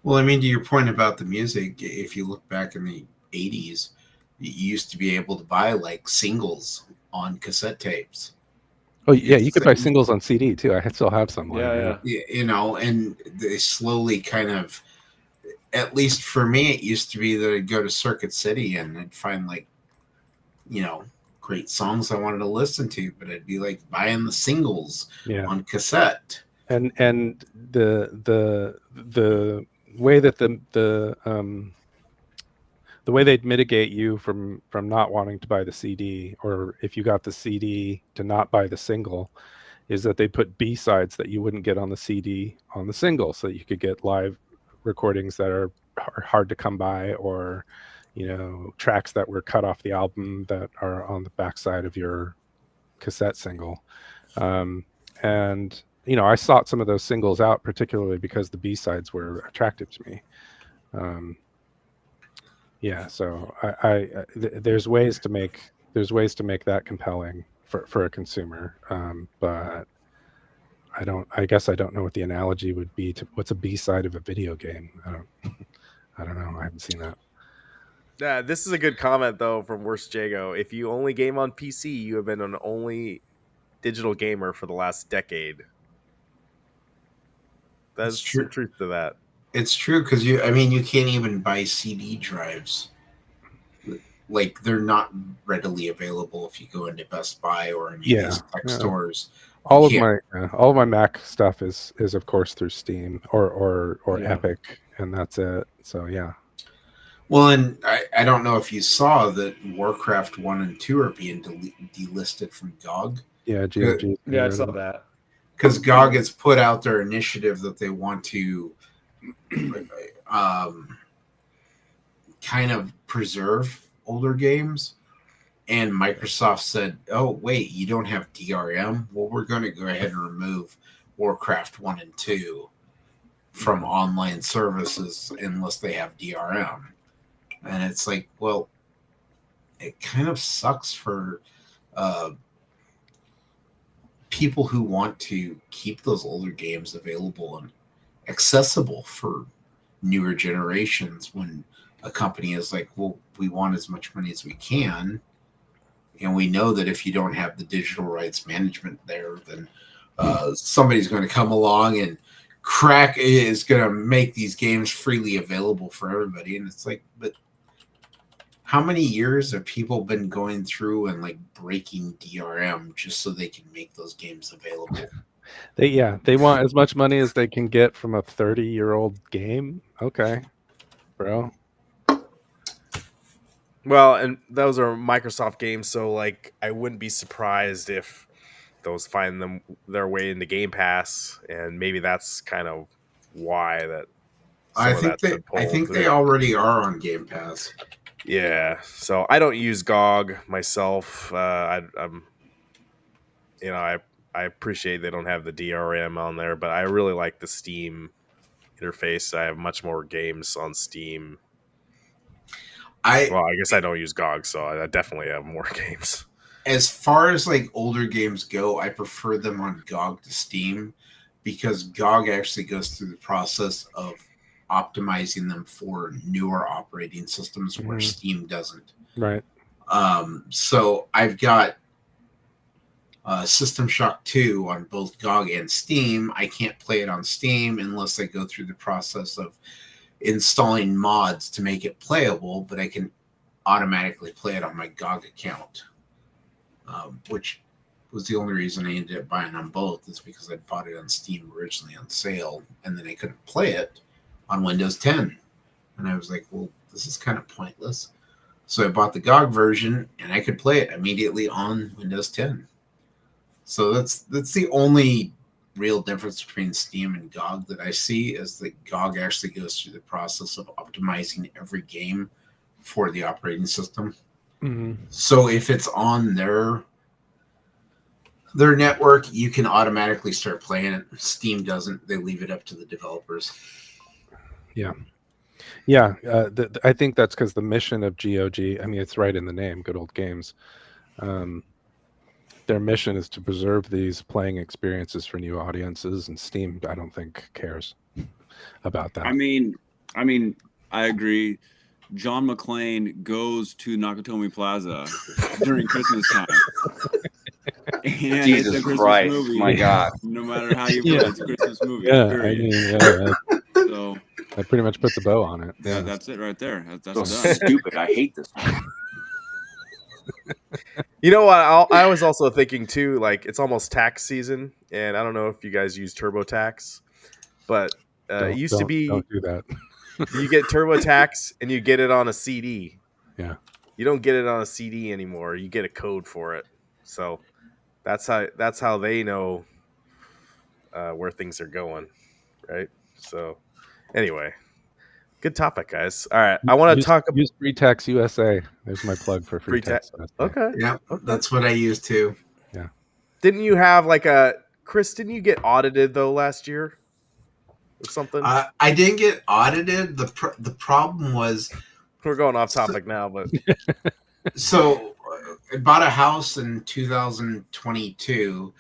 Well, I mean, to your point about the music, if you look back in the 80s, you used to be able to buy like singles on cassette tapes. Oh yeah, you could buy singles on CD too. I still have some. Yeah. You know, and they slowly kind of, at least for me, it used to be that I'd go to Circuit City and I'd find like, you know, great songs I wanted to listen to, but I'd be like buying the singles on cassette. And the way that the the way they'd mitigate you from not wanting to buy the CD, or if you got the CD to not buy the single, is that they put B-sides that you wouldn't get on the CD on the single, so that you could get live recordings that are hard to come by, or tracks that were cut off the album that are on the backside of your cassette single. And I sought some of those singles out, particularly because the B-sides were attractive to me. So there's ways to make that compelling for a consumer, but I guess I don't know what the analogy would be to what's a B-side of a video game. I don't know. I haven't seen that. Yeah, this is a good comment though from Worst Jago. If you only game on PC, you have been an only digital gamer for the last decade. That's some truth to that. It's true, because you can't even buy CD drives. Like, they're not readily available if you go into Best Buy or any of these tech stores. All of my Mac stuff is of course through Steam or Epic, and that's it. So yeah. Well, and I don't know if you saw that Warcraft 1 and 2 are being delisted from GOG. Yeah, GOG. Yeah, I saw that. Because GOG has put out their initiative that they want to kind of preserve older games. And Microsoft said, oh, wait, you don't have DRM? Well, we're going to go ahead and remove Warcraft 1 and 2 from online services unless they have DRM. And it's like, well, it kind of sucks for people who want to keep those older games available and accessible for newer generations, when a company is like, well, we want as much money as we can. And we know that if you don't have the digital rights management there, then somebody's going to come along and is going to make these games freely available for everybody. And it's like, but how many years have people been going through and like breaking DRM just so they can make those games available? They want as much money as they can get from a 30-year-old game. Okay, bro. Well, and those are Microsoft games, so like I wouldn't be surprised if those find their way into Game Pass, and maybe that's kind of why that. I think they already are on Game Pass. Yeah, so I don't use GOG myself. I appreciate they don't have the DRM on there, but I really like the Steam interface. I have much more games on Steam. I guess I don't use GOG, so I definitely have more games. As far as like older games go, I prefer them on GOG to Steam, because GOG actually goes through the process of optimizing them for newer operating systems where Steam doesn't. Right. So I've got System Shock 2 on both GOG and Steam. I can't play it on Steam unless I go through the process of installing mods to make it playable, but I can automatically play it on my GOG account, which was the only reason I ended up buying on both, is because I bought it on Steam originally on sale, and then I couldn't play it on Windows 10. And I was like, well, this is kind of pointless. So I bought the GOG version, and I could play it immediately on Windows 10. So that's the only real difference between Steam and GOG that I see, is that GOG actually goes through the process of optimizing every game for the operating system. Mm-hmm. So if it's on their network, you can automatically start playing it. Steam doesn't. They leave it up to the developers. Yeah. I think that's because the mission of GOG, I mean, it's right in the name, Good Old Games. Their mission is to preserve these playing experiences for new audiences, and Steam, I don't think, cares about that. I mean, I agree. John McClane goes to Nakatomi Plaza during Christmas time. And Jesus it's a Christmas Christ, movie. my God. No matter how you put it, it's a Christmas movie. Yeah, period. So that pretty much puts a bow on it. Yeah, that's it right there. That's so stupid. I hate this one. You know what? I was also thinking too, like it's almost tax season, and I don't know if you guys use TurboTax, but it used to be. Don't do that. You get TurboTax and you get it on a CD. Yeah. You don't get it on a CD anymore. You get a code for it. So that's how they know where things are going, right? So anyway, good topic, guys. All right, I want to talk about use Free Tax USA. There's my plug for Free Tax USA. Okay, Yeah, okay. that's what I use too. Yeah. Didn't you have like a Chris? Didn't you get audited though last year or something? I didn't get audited. The problem was We're going off topic now, but so I bought a house in 2022.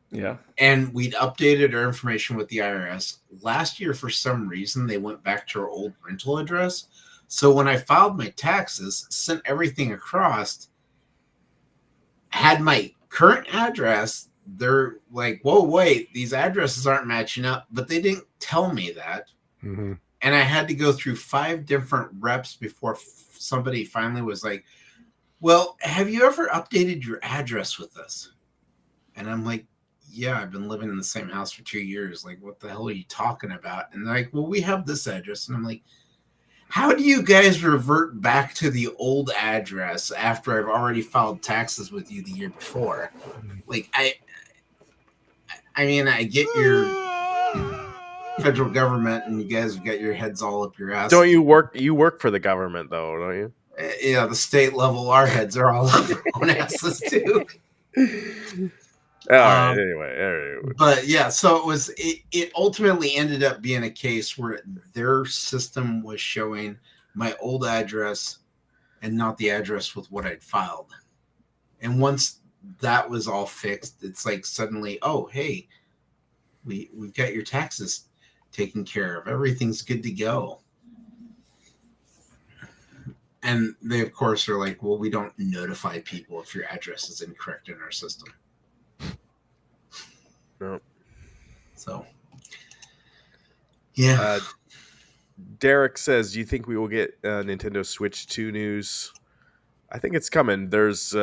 Yeah. And we'd updated our information with the IRS. Last year, for some reason, they went back to our old rental address. So when I filed my taxes, sent everything across, had my current address, they're like, whoa, wait, these addresses aren't matching up. But they didn't tell me that. Mm-hmm. And I had to go through 5 different reps before somebody finally was like, well, have you ever updated your address with us? And I'm like, yeah, I've been living in the same house for 2 years. Like, what the hell are you talking about? And they're like, well, we have this address. And I'm like, how do you guys revert back to the old address after I've already filed taxes with you the year before? Like, I mean, I get your federal government and you guys have got your heads all up your ass. Don't you work? You work for the government though, don't you? Yeah, the state level, our heads are all up our own asses too. All right. Anyway, but yeah, so it ultimately ended up being a case where their system was showing my old address and not the address with what I'd filed. And once that was all fixed, it's like suddenly, oh, hey, we've got your taxes taken care of. Everything's good to go. And they, of course, are like, well, we don't notify people if your address is incorrect in our system. No. So, yeah. Derek says, "Do you think we will get Nintendo Switch 2 news?" I think it's coming. There's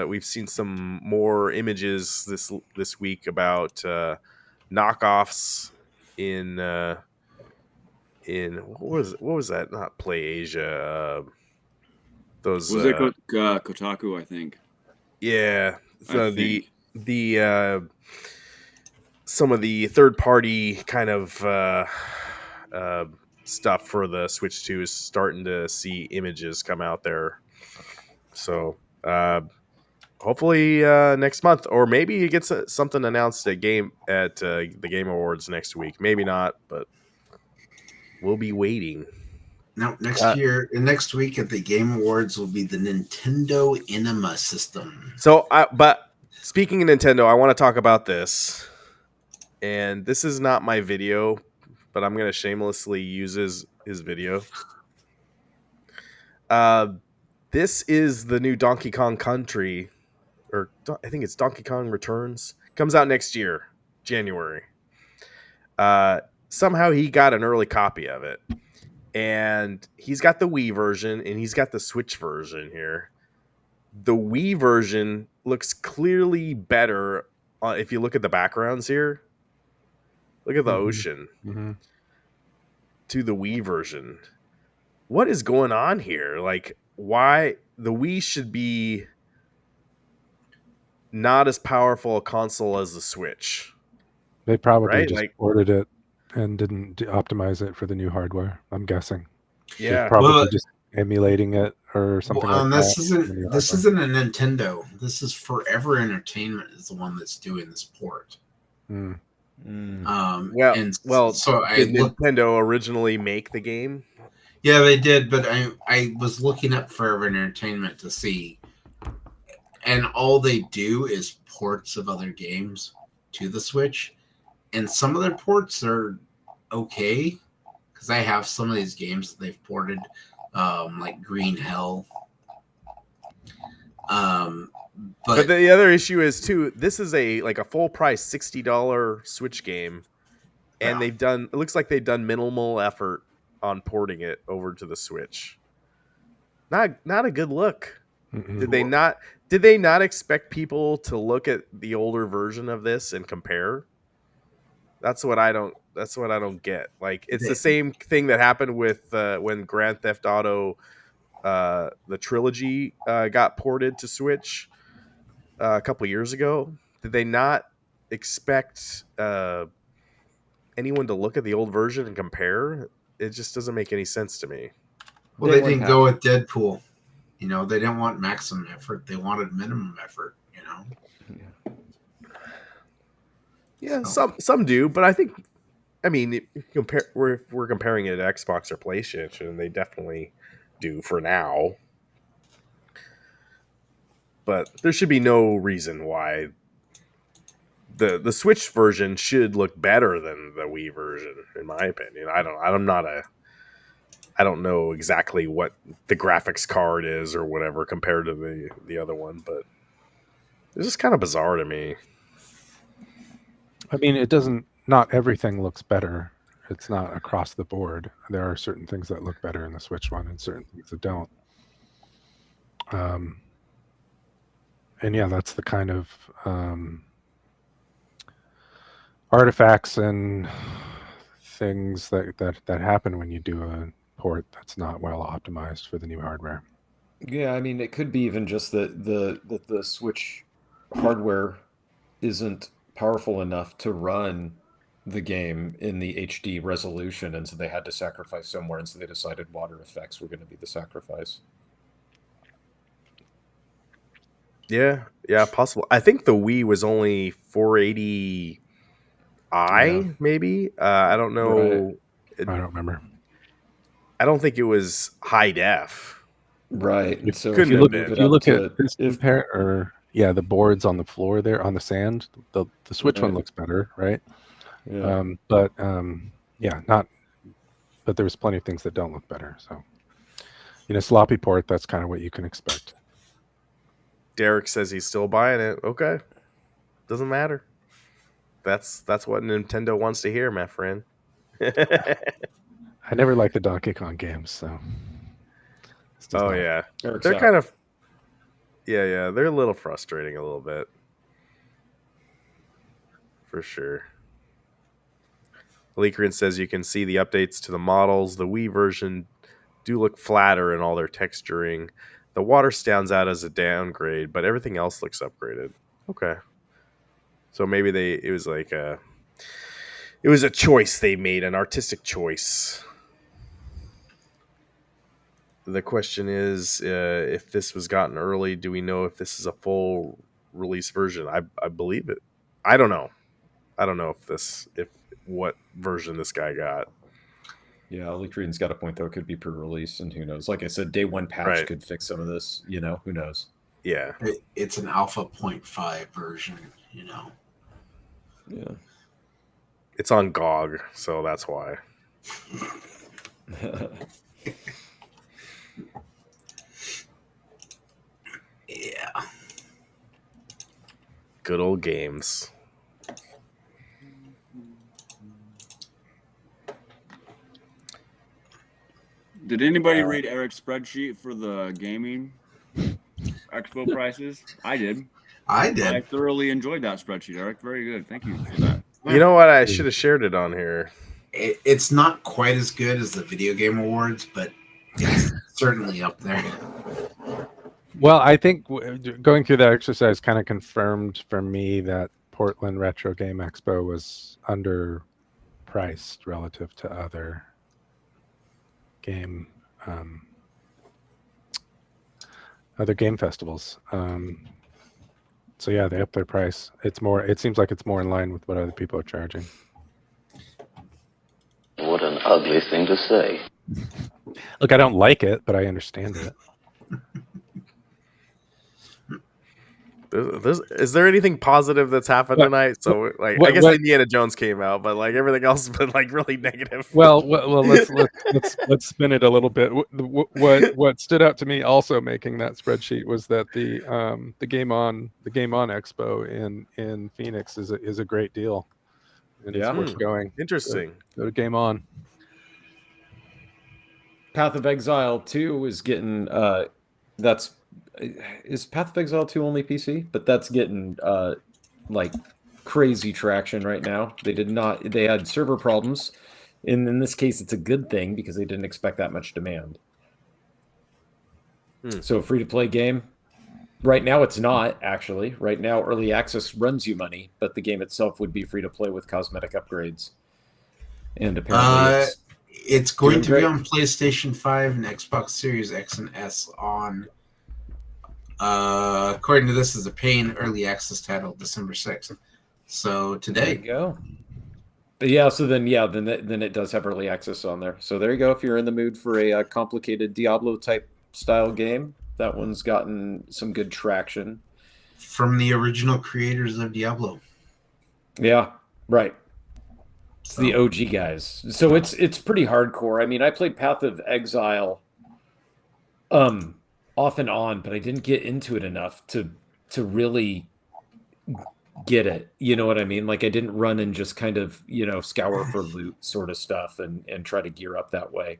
we've seen some more images this week about knockoffs in what was that? Not Play Asia. Those was it Kotaku? I think. Yeah. So the some of the third party kind of stuff for the Switch 2 is starting to see images come out there. So hopefully next month, or maybe it gets something announced at the Game Awards next week. Maybe not, but we'll be waiting. No, next week at the Game Awards will be the Nintendo Enema system. So, but speaking of Nintendo, I want to talk about this. And this is not my video, but I'm going to shamelessly use his video. This is the new Donkey Kong Country, or I think it's Donkey Kong Returns. Comes out next year, January. Somehow he got an early copy of it. And he's got the Wii version, and he's got the Switch version here. The Wii version looks clearly better if you look at the backgrounds here. Look at the ocean to the Wii version. What is going on here? Like, why the Wii should be not as powerful a console as the Switch? They probably just ported it and didn't optimize it for the new hardware. I'm guessing. Yeah, they're probably just emulating it or something like that. This isn't a Nintendo. This is Forever Entertainment is the one that's doing this port. Mm. So did Nintendo originally make the game? Yeah, they did, but I was looking up Forever Entertainment to see, and all they do is ports of other games to the Switch, and some of their ports are okay because I have some of these games that they've ported, like Green Hell. But the other issue is too. This is a full price $60 Switch game, and it looks like they've done minimal effort on porting it over to the Switch. Not a good look. Mm-mm. Did they not expect people to look at the older version of this and compare? That's what I don't. That's what I don't get. Like, it's the same thing that happened with when Grand Theft Auto, the trilogy, got ported to Switch a couple years ago. Did they not expect anyone to look at the old version and compare? It just doesn't make any sense to me. Well, they didn't go with Deadpool. You know, they didn't want maximum effort. They wanted minimum effort, you know? Yeah, some do, but I think, I mean, we're comparing it to Xbox or PlayStation, and they definitely do for now. But there should be no reason why the Switch version should look better than the Wii version, in my opinion. I don't know exactly what the graphics card is or whatever compared to the other one, but it's just kind of bizarre to me. I mean, not everything looks better. It's not across the board. There are certain things that look better in the Switch one and certain things that don't. And yeah, that's the kind of artifacts and things that happen when you do a port that's not well optimized for the new hardware. Yeah, I mean, it could be even just that the Switch hardware isn't powerful enough to run the game in the HD resolution, and so they had to sacrifice somewhere, and so they decided water effects were going to be the sacrifice. Yeah, possible. I think the Wii was only 480i, maybe. I don't know. Right. I don't remember. I don't think it was high def. Right. So if you look at this the boards on the floor there on the sand, the Switch one looks better, right? Yeah. But there was plenty of things that don't look better. So, sloppy port, that's kind of what you can expect. Derek says he's still buying it. Okay. Doesn't matter. That's what Nintendo wants to hear, my friend. I never liked the Donkey Kong games, so. Oh, yeah. They're kind of... Yeah, they're a little frustrating a little bit. For sure. Leakrin says you can see the updates to the models. The Wii version do look flatter in all their texturing. The water stands out as a downgrade, but everything else looks upgraded. Okay. So maybe it was a choice they made, an artistic choice. The question is, if this was gotten early, do we know if this is a full release version? I believe it. I don't know. I don't know if what version this guy got. Yeah, Leakrin's got a point, though. It could be pre-release, and who knows? Like I said, day one patch could fix some of this. Who knows? Yeah. It's an alpha 0.5 version, Yeah. It's on GOG, so that's why. Yeah. Good old games. Did anybody read Eric's spreadsheet for the gaming expo prices? I did. I thoroughly enjoyed that spreadsheet, Eric. Very good. Thank you for that. You know what? I should have shared it on here. It's not quite as good as the Video Game Awards, but it's certainly up there. Well, I think going through that exercise kind of confirmed for me that Portland Retro Game Expo was underpriced relative to other game festivals. So yeah, they upped their price. It seems like it's more in line with what other people are charging. What an ugly thing to say. Look, I don't like it, but I understand it. Is there anything positive that's happened tonight? So, I guess Indiana Jones came out, but everything else has been really negative. Well, let's spin it a little bit. What stood out to me also making that spreadsheet was that the Game On Expo in Phoenix is a great deal, and it's worth going. Interesting. Go to Game On. Path of Exile 2 is getting is Path of Exile 2 only PC? But that's getting crazy traction right now. They had server problems. And in this case, it's a good thing because they didn't expect that much demand. So free-to-play game. Right now, it's not, actually. Right now, early access runs you money, but the game itself would be free-to-play with cosmetic upgrades. And apparently it's going to be on PlayStation 5 and Xbox Series X and S on, according to this, is a paying early access title, December 6th. So today. There you go. But yeah, so then it does have early access on there. So there you go. If you're in the mood for a complicated Diablo-type style game, that one's gotten some good traction. From the original creators of Diablo. Yeah, right. It's the OG guys. So it's pretty hardcore. I mean, I played Path of Exile off and on, but I didn't get into it enough to really get it. You know what I mean? Like I didn't run and just kind of, scour for loot sort of stuff and try to gear up that way.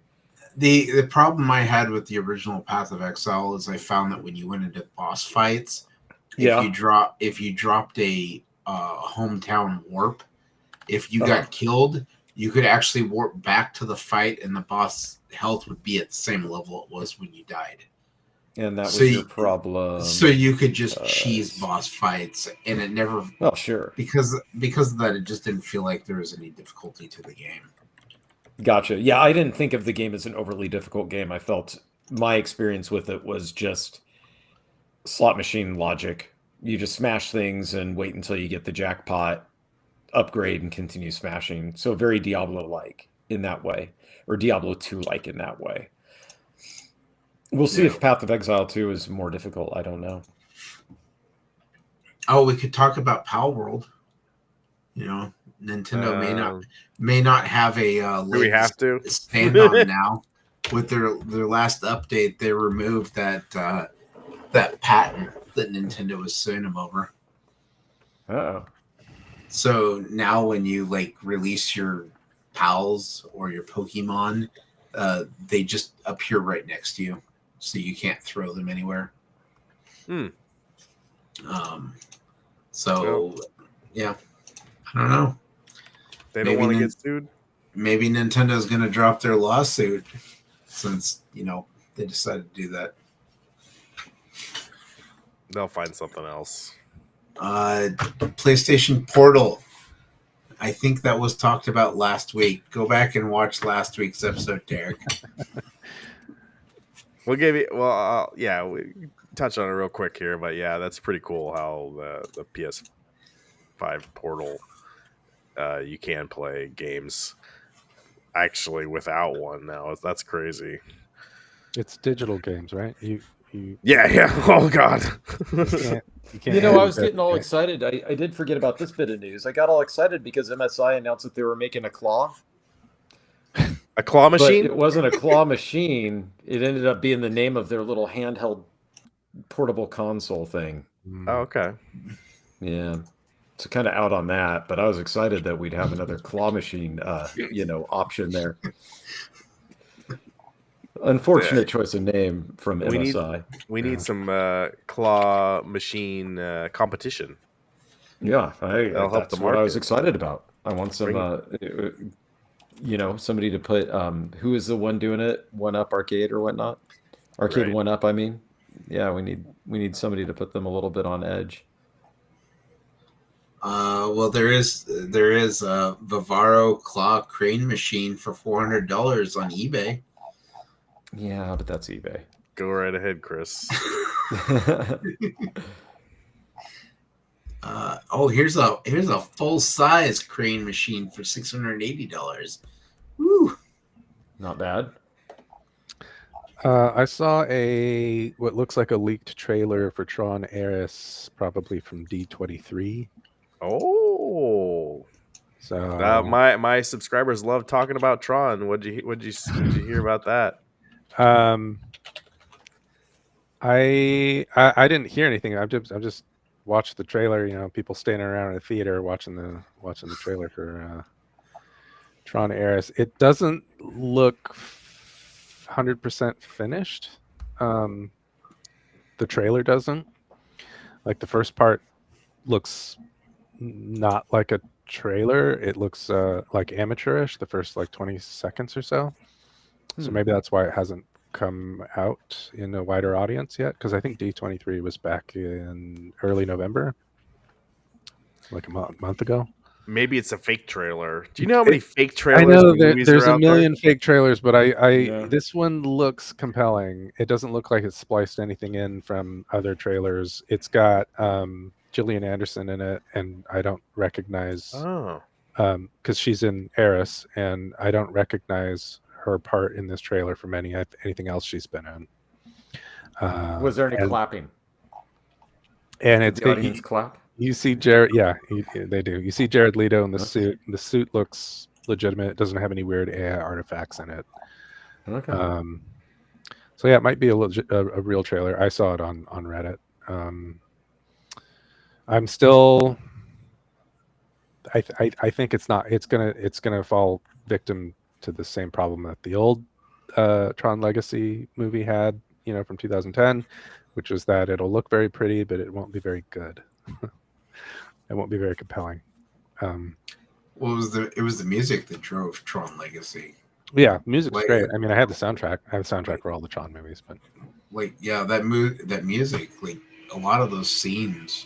The problem I had with the original Path of Exile is I found that when you went into boss fights, if you dropped a hometown warp, if you got killed, you could actually warp back to the fight, and the boss health would be at the same level it was when you died. And that was your problem. So you could just cheese boss fights, and it never. Oh, sure. Because of that, it just didn't feel like there was any difficulty to the game. Gotcha. Yeah, I didn't think of the game as an overly difficult game. I felt my experience with it was just slot machine logic. You just smash things and wait until you get the jackpot, upgrade, and continue smashing. So very Diablo-like in that way, or Diablo 2-like in that way. We'll see if Path of Exile 2 is more difficult. I don't know. Oh, we could talk about Pal World. Nintendo may not have a do we have to stand on now. With their last update, they removed that patent that Nintendo was suing them over. Uh-oh. So now when you release your pals or your Pokemon, they just appear right next to you, so you can't throw them anywhere. Yeah, I don't know. They don't want to get sued. Maybe Nintendo's going to drop their lawsuit since they decided to do that. They'll find something else. PlayStation Portal. I think that was talked about last week. Go back and watch last week's episode, Derek. We touch on it real quick here, but yeah, that's pretty cool how the PS5 Portal, you can play games actually without one now. That's crazy. It's digital games, right? Yeah. Oh God. You can't I was getting all excited. I did forget about this bit of news. I got all excited because MSI announced that they were making a claw. A claw machine? But it wasn't a claw machine. It ended up being the name of their little handheld portable console thing. Oh, okay. Yeah. So kind of out on that, but I was excited that we'd have another claw machine, option there. Unfortunate choice of name from MSI. We need some claw machine competition. Yeah, that's what I was excited about. I want some, somebody to put. Who is the one doing it? 1UP Arcade or whatnot? Arcade right. 1UP. I mean, yeah, we need somebody to put them a little bit on edge. Well, there is a Vivaro claw crane machine for $400 on eBay. Yeah, but that's eBay. Go right ahead, Chris. Here's a full size crane machine for $680. Woo! Not bad. I saw what looks like a leaked trailer for Tron Ares, probably from D23. Oh, so my subscribers love talking about Tron. What'd you hear about that? I didn't hear anything. I just watched the trailer. People standing around in a theater watching the trailer for Tron Ares. It doesn't look 100% finished. The trailer doesn't. Like the first part looks not like a trailer. It looks like amateurish the first like 20 seconds or so. So maybe that's why it hasn't come out in a wider audience yet, because I think D23 was back in early November, like a month ago. Maybe it's a fake trailer. Do you know how many fake trailers? I know movies there's are a out million there? fake trailers, but this one looks compelling. It doesn't look like it's spliced anything in from other trailers. It's got Gillian Anderson in it, and I don't recognize because she's in Eris, and I don't recognize her part in this trailer from anything else she's been in. Was there any clapping? And Did the audience clap? You see Jared, yeah, they do. You see Jared Leto in the suit. The suit looks legitimate. It doesn't have any weird AI artifacts in it. Okay. So yeah, it might be a real trailer. I saw it on Reddit. I'm still. I think it's not. It's gonna fall victim to the same problem that the old Tron Legacy movie had, from 2010, which was that it'll look very pretty, but it won't be very good. It won't be very compelling. Well, it was the music that drove Tron Legacy. Yeah, music's great. I mean, I had the soundtrack. I have the soundtrack for all the Tron movies, but that music, like a lot of those scenes,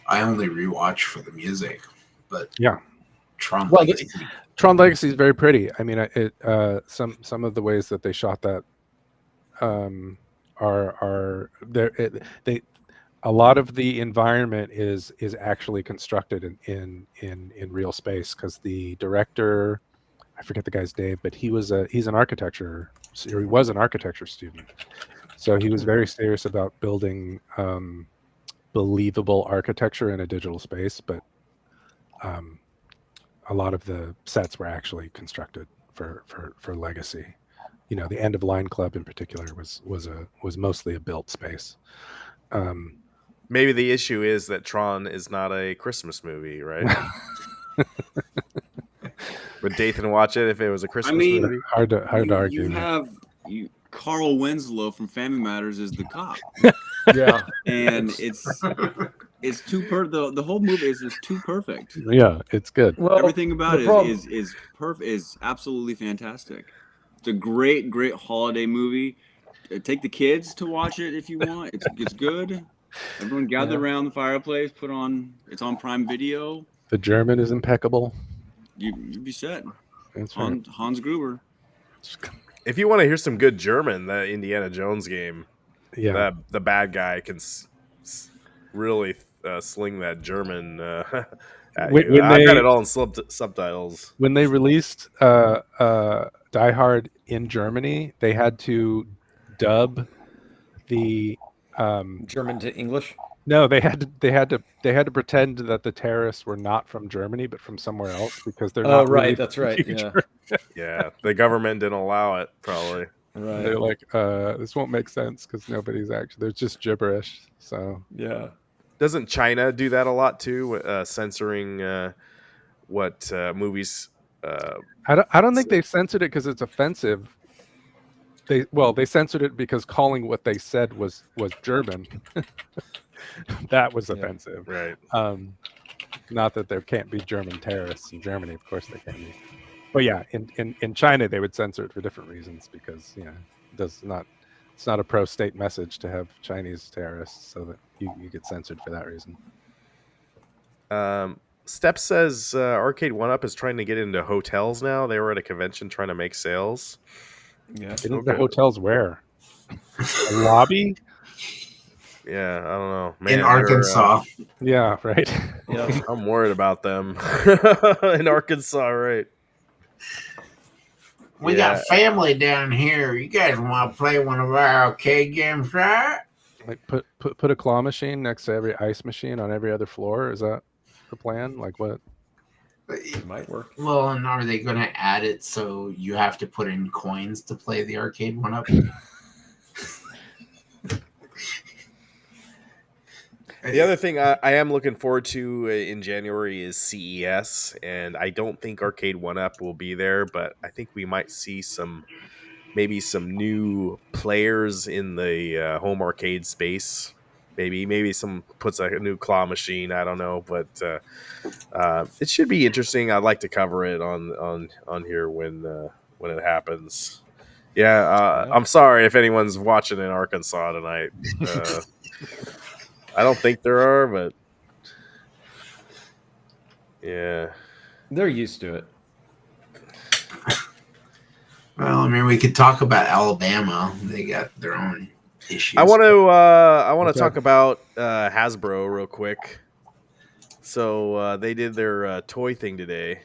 I only rewatch for the music. But yeah, Tron Legacy. Tron Legacy is very pretty. I mean, some of the ways that they shot that are there. A lot of the environment is actually constructed in real space, because the director, I forget the guy's name, but he's an architecture, or he was an architecture student, so he was very serious about building believable architecture in a digital space. But a lot of the sets were actually constructed for Legacy. The End of Line Club in particular was mostly a built space. Maybe the issue is that Tron is not a Christmas movie, right? Would Dathan watch it if it was a Christmas movie? Hard to argue. You have Carl Winslow from Family Matters is the cop. Yeah, and it's too the whole movie is just too perfect. Yeah, it's good. Well, everything about it is perfect, is absolutely fantastic. It's a great holiday movie. Take the kids to watch it if you want. It's good. Everyone gather around the fireplace. It's on Prime Video. The German is impeccable. You'd be set. That's right. Hans Gruber. If you want to hear some good German, the Indiana Jones game, yeah, the bad guy can really sling that German. I've got it all in subtitles. When they released Die Hard in Germany, they had to dub the German to English. No, they had to pretend that the terrorists were not from Germany but from somewhere else, because they're not. Oh, right, really that's right. Yeah. Yeah, the government didn't allow it, probably. Right. They're like, this won't make sense because nobody's actually. There's just gibberish. So yeah. Doesn't China do that a lot too, censoring what movies? I don't think they censored it because it's offensive. They censored it because calling what they said was German. That was offensive. Right. Not that there can't be German terrorists in Germany. Of course they can be. But yeah, in China they would censor it for different reasons, because it's not a pro-state message to have Chinese terrorists, so that you get censored for that reason. Step says Arcade 1-Up is trying to get into hotels now. They were at a convention trying to make sales. Yeah. The hotels where? A lobby? Yeah, I don't know. Man, in Arkansas. Yeah, right. Yeah. I'm worried about them. In Arkansas, right. We got family down here. You guys want to play one of our arcade games, right? Like put a claw machine next to every ice machine on every other floor. Is that the plan? Like what? It might work. Well, and are they going to add it so you have to put in coins to play the arcade 1-Up? The other thing I am looking forward to in January is CES, and I don't think Arcade 1-Up will be there, but I think we might see maybe some new players in the home arcade space. maybe some puts a new claw machine. I don't know, but it should be interesting. I'd like to cover it on here when it happens. Yeah, I'm sorry if anyone's watching in Arkansas tonight. I don't think there are, but yeah, they're used to it. Well, I mean, we could talk about Alabama. They got their own issues. I want to talk about Hasbro real quick. So they did their toy thing today,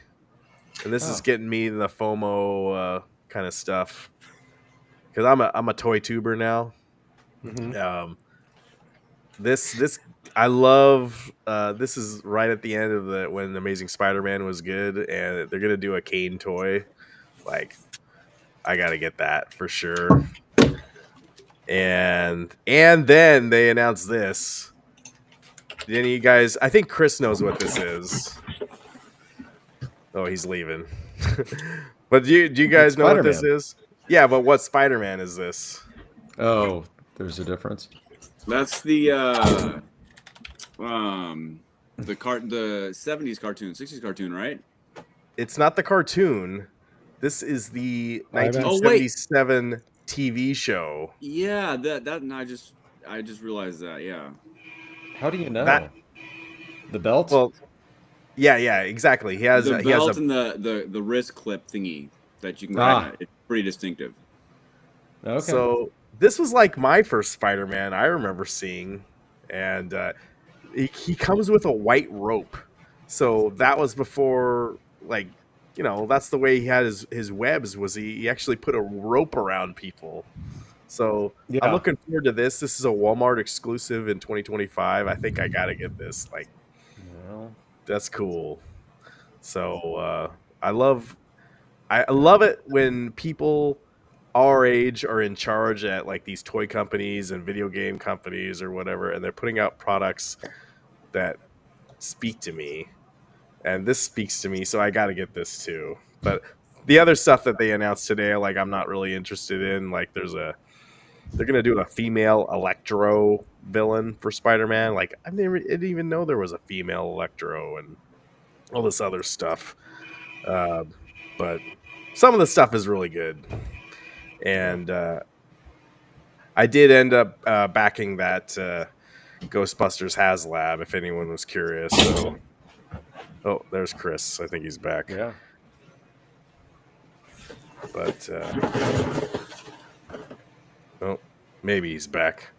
and this is getting me in the FOMO kind of stuff because I'm a toy tuber now. Mm-hmm. This I love. This is right at the end of when Amazing Spider-Man was good, and they're gonna do a Kane toy. Like, I gotta get that for sure. And then they announced this. Did any of you guys? I think Chris knows what this is. Oh, he's leaving. But do you guys know what this is? Yeah, but what Spider-Man is this? Oh, there's a difference. That's the 70s cartoon, 60s cartoon, right? It's not the cartoon. This is the 1977 TV show. Yeah, I just realized that. Yeah. How do you know? The belt? Well, yeah, exactly. He has the he has belt and the wrist clip thingy that you can it's pretty distinctive. Okay. So this was like my first Spider-Man I remember seeing, and he comes with a white rope. So that was before, like, that's the way he had his webs, was he actually put a rope around people. So I'm looking forward to this. This is a Walmart exclusive in 2025. I think I gotta get this. Like, that's cool. So I love it when people our age are in charge at like these toy companies and video game companies or whatever, and they're putting out products that speak to me. And this speaks to me, so I got to get this too. But the other stuff that they announced today, like, I'm not really interested in. Like, they're gonna do a female Electro villain for Spider-Man. Like, I didn't even know there was a female Electro and all this other stuff. But some of the stuff is really good. And I did end up backing that Ghostbusters HasLab, if anyone was curious. So, oh, there's Chris. I think he's back. Yeah. But oh, maybe he's back.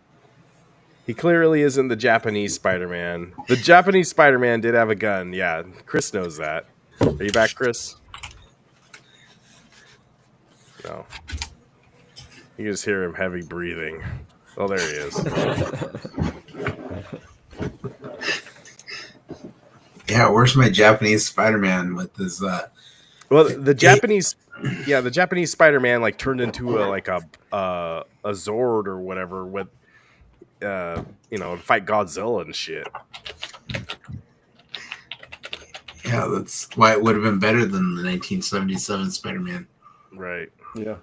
He clearly isn't the Japanese Spider-Man. The Japanese Spider-Man did have a gun. Yeah, Chris knows that. Are you back, Chris? No. You can just hear him heavy breathing. Oh, there he is. Yeah, where's my Japanese Spider-Man with his well, the Japanese Spider-Man like turned into a Zord or whatever with fight Godzilla and shit. Yeah, that's why it would have been better than the 1977 Spider-Man. Right. Yeah.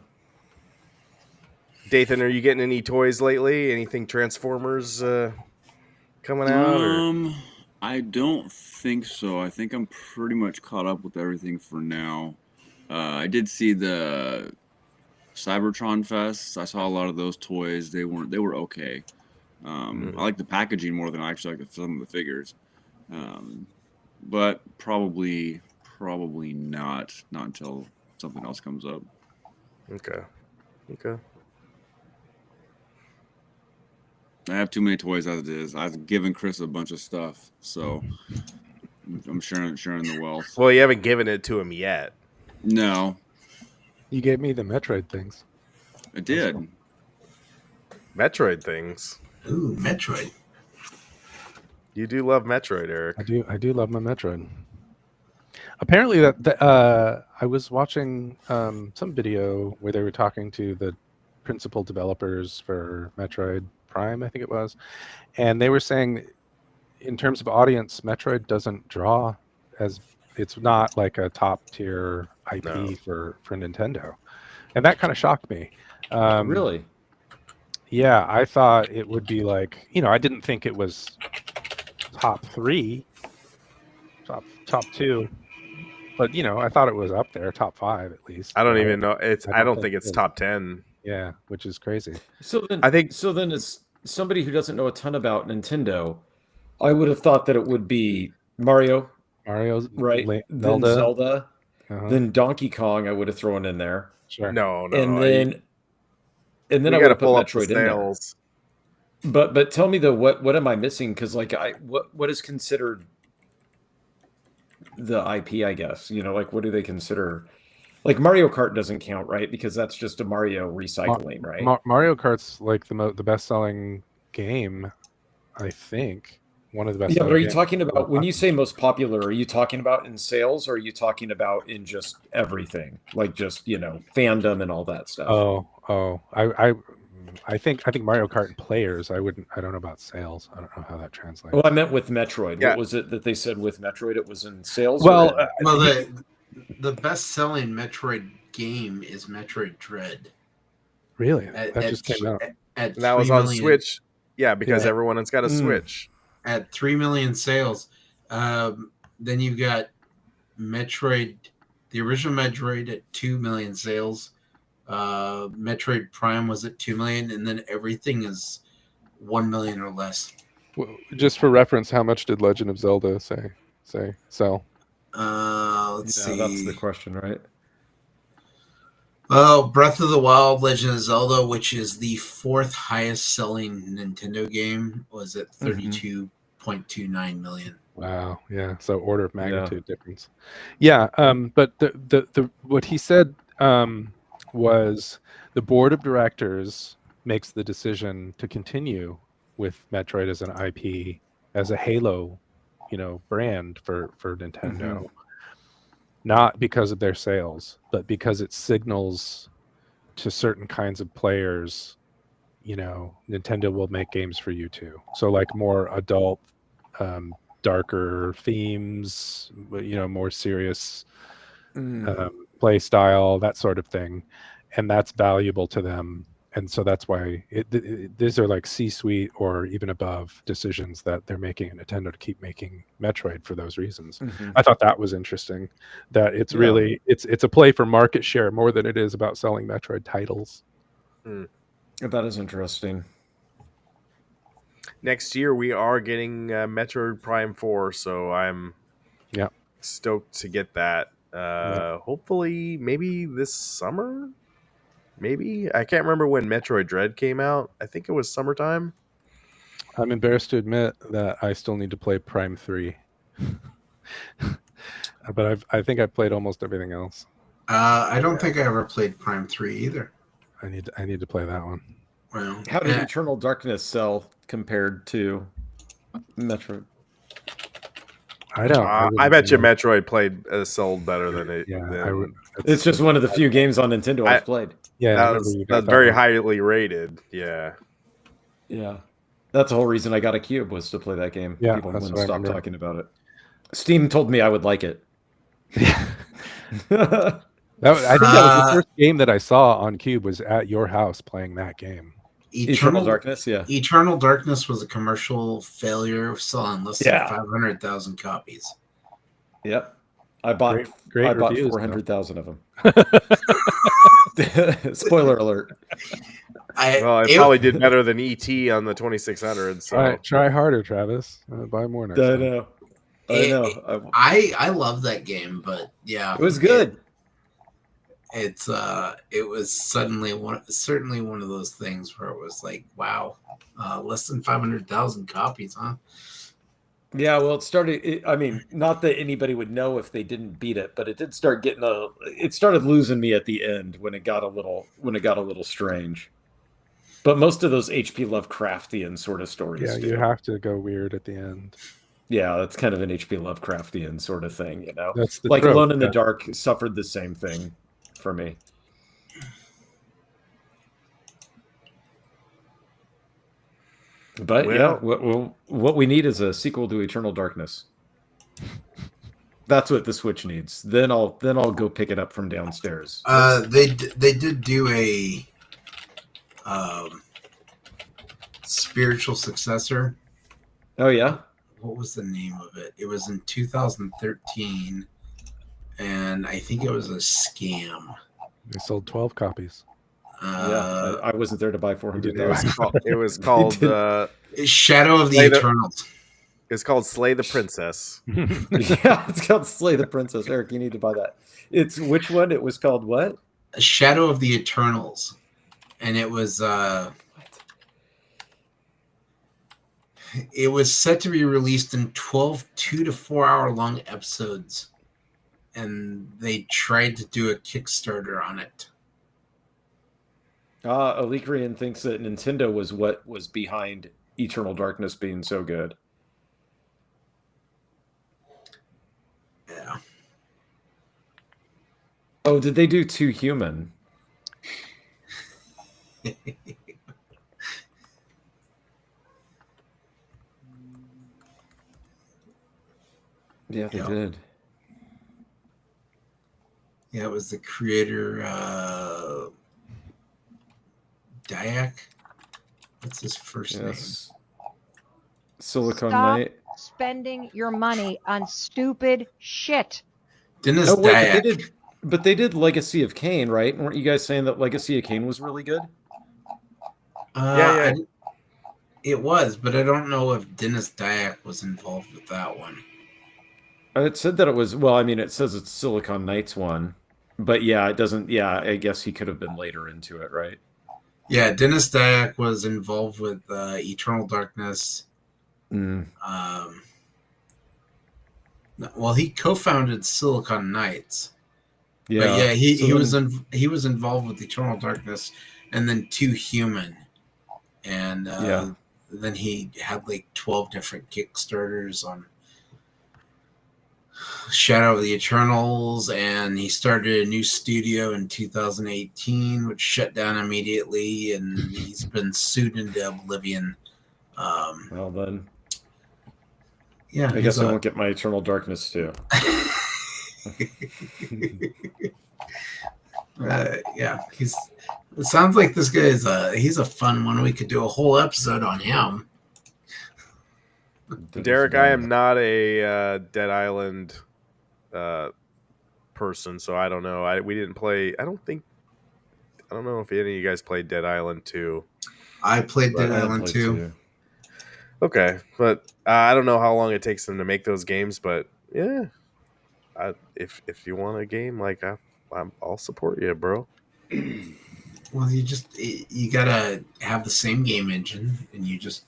Dathan, are you getting any toys lately? Anything Transformers coming out? Or? I don't think so. I think I'm pretty much caught up with everything for now. I did see the Cybertron Fest. I saw a lot of those toys. They were okay. I like the packaging more than I actually like some of the figures. But probably not until something else comes up. Okay. I have too many toys as it is. I've given Chris a bunch of stuff, so I'm sharing the wealth. Well, you haven't given it to him yet. No. You gave me the Metroid things. I did. Metroid things. Ooh, Metroid. You do love Metroid, Eric. I do love my Metroid. Apparently, I was watching some video where they were talking to the principal developers for Metroid Prime, I think it was, and they were saying, in terms of audience, Metroid doesn't draw as it's not like a top tier IP for Nintendo, and that kind of shocked me. Really? Yeah, I thought it would be like, I didn't think it was top 3, top 2, but I thought it was up there, top 5 at least. I don't but even know. I don't think it it's is. top 10. Yeah, which is crazy. So then, I think as somebody who doesn't know a ton about Nintendo, I would have thought that it would be Mario, right? Then Zelda. Zelda, then Donkey Kong. I would have thrown in there. Sure. No. And then we I got would to have put pull up the Metroid in there. sales. But tell me though, what am I missing? Because like what is considered the IP? I guess like what do they consider? Like Mario Kart doesn't count, right? Because that's just a Mario recycling, right? Mario Kart's like the best-selling game, I think. One of the best. Yeah, but are you talking about when you say most popular? Are you talking about in sales, or are you talking about in just everything, like just fandom and all that stuff? Oh, I think Mario Kart in players. I don't know about sales. I don't know how that translates. Well, I meant with Metroid. Yeah. What was it that they said with Metroid? It was in sales. Well, the best-selling Metroid game is Metroid Dread. Really? That just came out. At that was on Switch. Yeah, because everyone has got a Switch. At 3 million sales. Then you've got Metroid, the original Metroid at 2 million sales. Metroid Prime was at 2 million, and then everything is 1 million or less. Well, just for reference, how much did Legend of Zelda sell? Let's see. That's the question, right? Well, Breath of the Wild, Legend of Zelda, which is the 4th highest selling Nintendo game, was at 32.29 million. Wow. Yeah. So order of magnitude difference. Yeah. But the what he said was the board of directors makes the decision to continue with Metroid as an IP, as a Halo, brand for Nintendo. Not because of their sales, but because it signals to certain kinds of players, Nintendo will make games for you too. So like more adult, darker themes, more serious play style, that sort of thing. And that's valuable to them. And so that's why these are like C-suite or even above decisions that they're making at Nintendo to keep making Metroid for those reasons. I thought that was interesting, that it's really, it's a play for market share more than it is about selling Metroid titles. That is interesting. Next year we are getting Metroid Prime 4, so I'm stoked to get that. Hopefully maybe this summer. Maybe I can't remember when Metroid Dread came out. I think it was summertime. I'm embarrassed to admit that I still need to play Prime 3, but I think I've played almost everything else. I don't think I ever played Prime 3 either. I need to play that one. Well, how did Eternal Darkness sell compared to Metroid? I don't. I bet you Metroid sold better than it. Yeah, it's just one of the few games on Nintendo I've played. Yeah, that was very highly rated. Yeah. That's the whole reason I got a Cube, was to play that game. Yeah, people wouldn't stop talking about it. Steam told me I would like it. I think that was the first game that I saw on Cube, was at your house playing that game. Eternal Darkness, yeah. Eternal Darkness was a commercial failure, selling less than 500,000 copies. Yep. I bought great bought reviews, 400,000 of them. Spoiler alert. It probably did better than ET on the 2600. So try harder, Travis. Buy more next time. I know. I love that game, but yeah, it was good. It was certainly one of those things where it was like, wow, less than 500,000 copies, huh? Yeah, well, it started. I mean, not that anybody would know if they didn't beat it, but it did start it started losing me at the end when it got a little strange. But most of those H.P. Lovecraftian sort of stories. Yeah, you have to go weird at the end. Yeah, that's kind of an H.P. Lovecraftian sort of thing, That's the like trope, Alone in the Dark suffered the same thing for me. But what we need is a sequel to Eternal Darkness. That's what the Switch needs. Then I'll go pick it up from downstairs. They did do a spiritual successor. Oh yeah. What was the name of it? It was in 2013, and I think it was a scam. They sold 12 copies. Yeah, I wasn't there to buy 400,000. It was called Shadow of the Eternals. It's called Slay the Princess. Yeah, it's called Slay the Princess. Eric, you need to buy that. It's which one? It was called what? Shadow of the Eternals, and it was set to be released in 12 2 to 4 hour long episodes, and they tried to do a Kickstarter on it. Alikrian thinks that Nintendo was what was behind Eternal Darkness being so good. Yeah. Oh, did they do Too Human? Yeah, they did. Yeah, it was the creator, Dyack. What's his first name? Silicon Stop Knight. spending your money on stupid shit. Dennis Dyack. But they did Legacy of Kain, right? Weren't you guys saying that Legacy of Kain was really good? Yeah. It was, but I don't know if Dennis Dyack was involved with that one. It said that it was, well, I mean, it says it's Silicon Knights one. But yeah, it doesn't, yeah, I guess he could have been later into it, right? Yeah, Dennis Dyack was involved with Eternal Darkness. Well, he co-founded Silicon Knights. Yeah, but yeah, he was involved with Eternal Darkness, and then Too Human, and then he had like 12 different Kickstarters on Shadow of the Eternals, and he started a new studio in 2018, which shut down immediately, and he's been sued into oblivion. Well then, yeah, I guess I won't get my Eternal Darkness too. Yeah, it sounds like this guy he's a fun one. We could do a whole episode on him. Derek, I am not a Dead Island person, so I don't know. We didn't play. I don't know if any of you guys played Dead Island 2. I played Dead Island 2. Okay, but I don't know how long it takes them to make those games, but yeah, if you want a game, like I'll support you, bro. Well, you gotta have the same game engine, and you just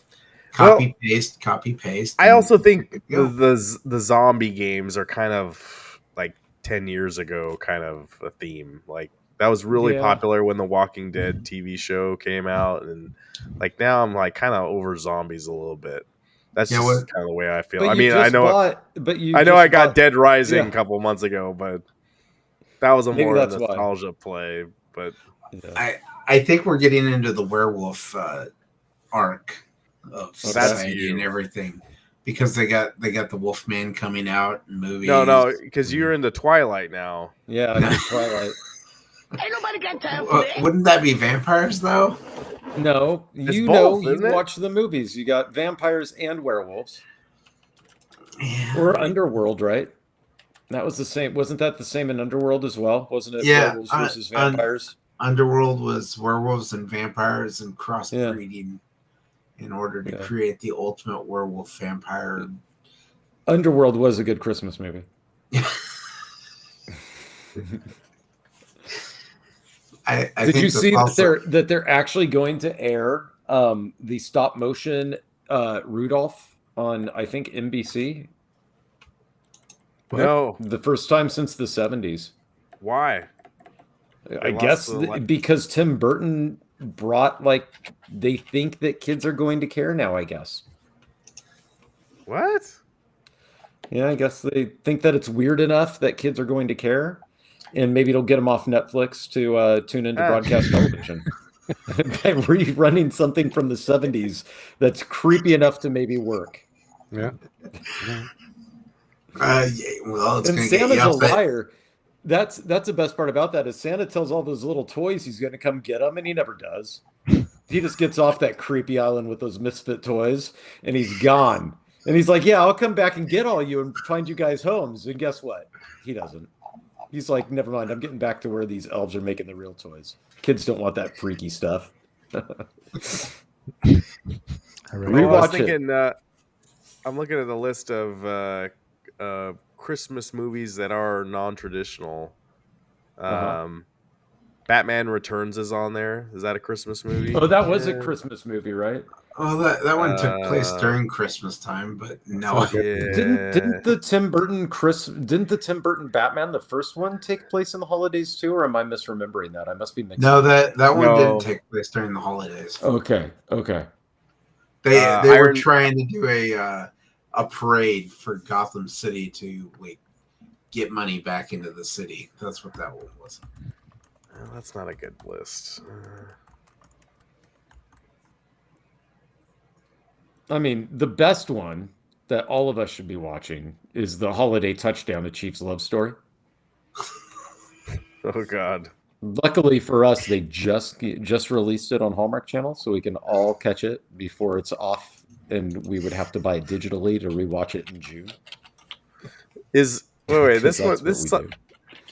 copy paste. I also think the zombie games are kind of like 10 years ago, kind of a theme. Like that was really popular when the Walking Dead TV show came out, and like now I'm like kind of over zombies a little bit. That's just kind of the way I feel. I mean, I know I got Dead Rising a couple months ago, but that was a more nostalgia play. But I think we're getting into the werewolf arc of society and everything, because they got the Wolfman coming out in movies. No, because you're in the Twilight now. Yeah, I'm in Twilight. Ain't nobody got time for that. Wouldn't that be vampires though? No, you watch the movies. You got vampires and werewolves. Yeah. Or Underworld, right? That was the same. Wasn't that the same in Underworld as well? Wasn't it werewolves versus vampires? Underworld was werewolves and vampires and crossbreeding in order to create the ultimate werewolf vampire. Underworld was a good Christmas movie. Did you see that they're actually going to air the stop motion Rudolph on, I think, NBC? No, the first time since the 70s. Why? I guess because Tim Burton brought, like, they think that kids are going to care now, I guess. What? Yeah, I guess they think that it's weird enough that kids are going to care, and maybe it'll get them off Netflix to tune into broadcast television. By rerunning something from the 70s that's creepy enough to maybe work. Yeah. Well, it's and Santa's a liar. That's the best part about that is Santa tells all those little toys he's going to come get them, and he never does. He just gets off that creepy island with those misfit toys, and he's gone. And he's like, "Yeah, I'll come back and get all you and find you guys homes." And guess what? He doesn't. He's like, "Never mind. I'm getting back to where these elves are making the real toys. Kids don't want that freaky stuff." I was thinking, I'm looking at the list of Christmas movies that are non-traditional. Batman Returns is on there. Is that a Christmas movie? Oh, that was a Christmas movie, right? Oh, that one took place during Christmas time, but no. Didn't the Tim Burton Batman, the first one, take place in the holidays too, or am I misremembering that? I must be mixing. No, that one didn't take place during the holidays. Okay. They were trying to do a parade for Gotham City to get money back into the city. That's what that one was. Well, that's not a good list. I mean, the best one that all of us should be watching is the Holiday Touchdown, A Chief's Love Story. Oh God! Luckily for us, they just released it on Hallmark Channel, so we can all catch it before it's off, and we would have to buy it digitally to rewatch it in June. Wait,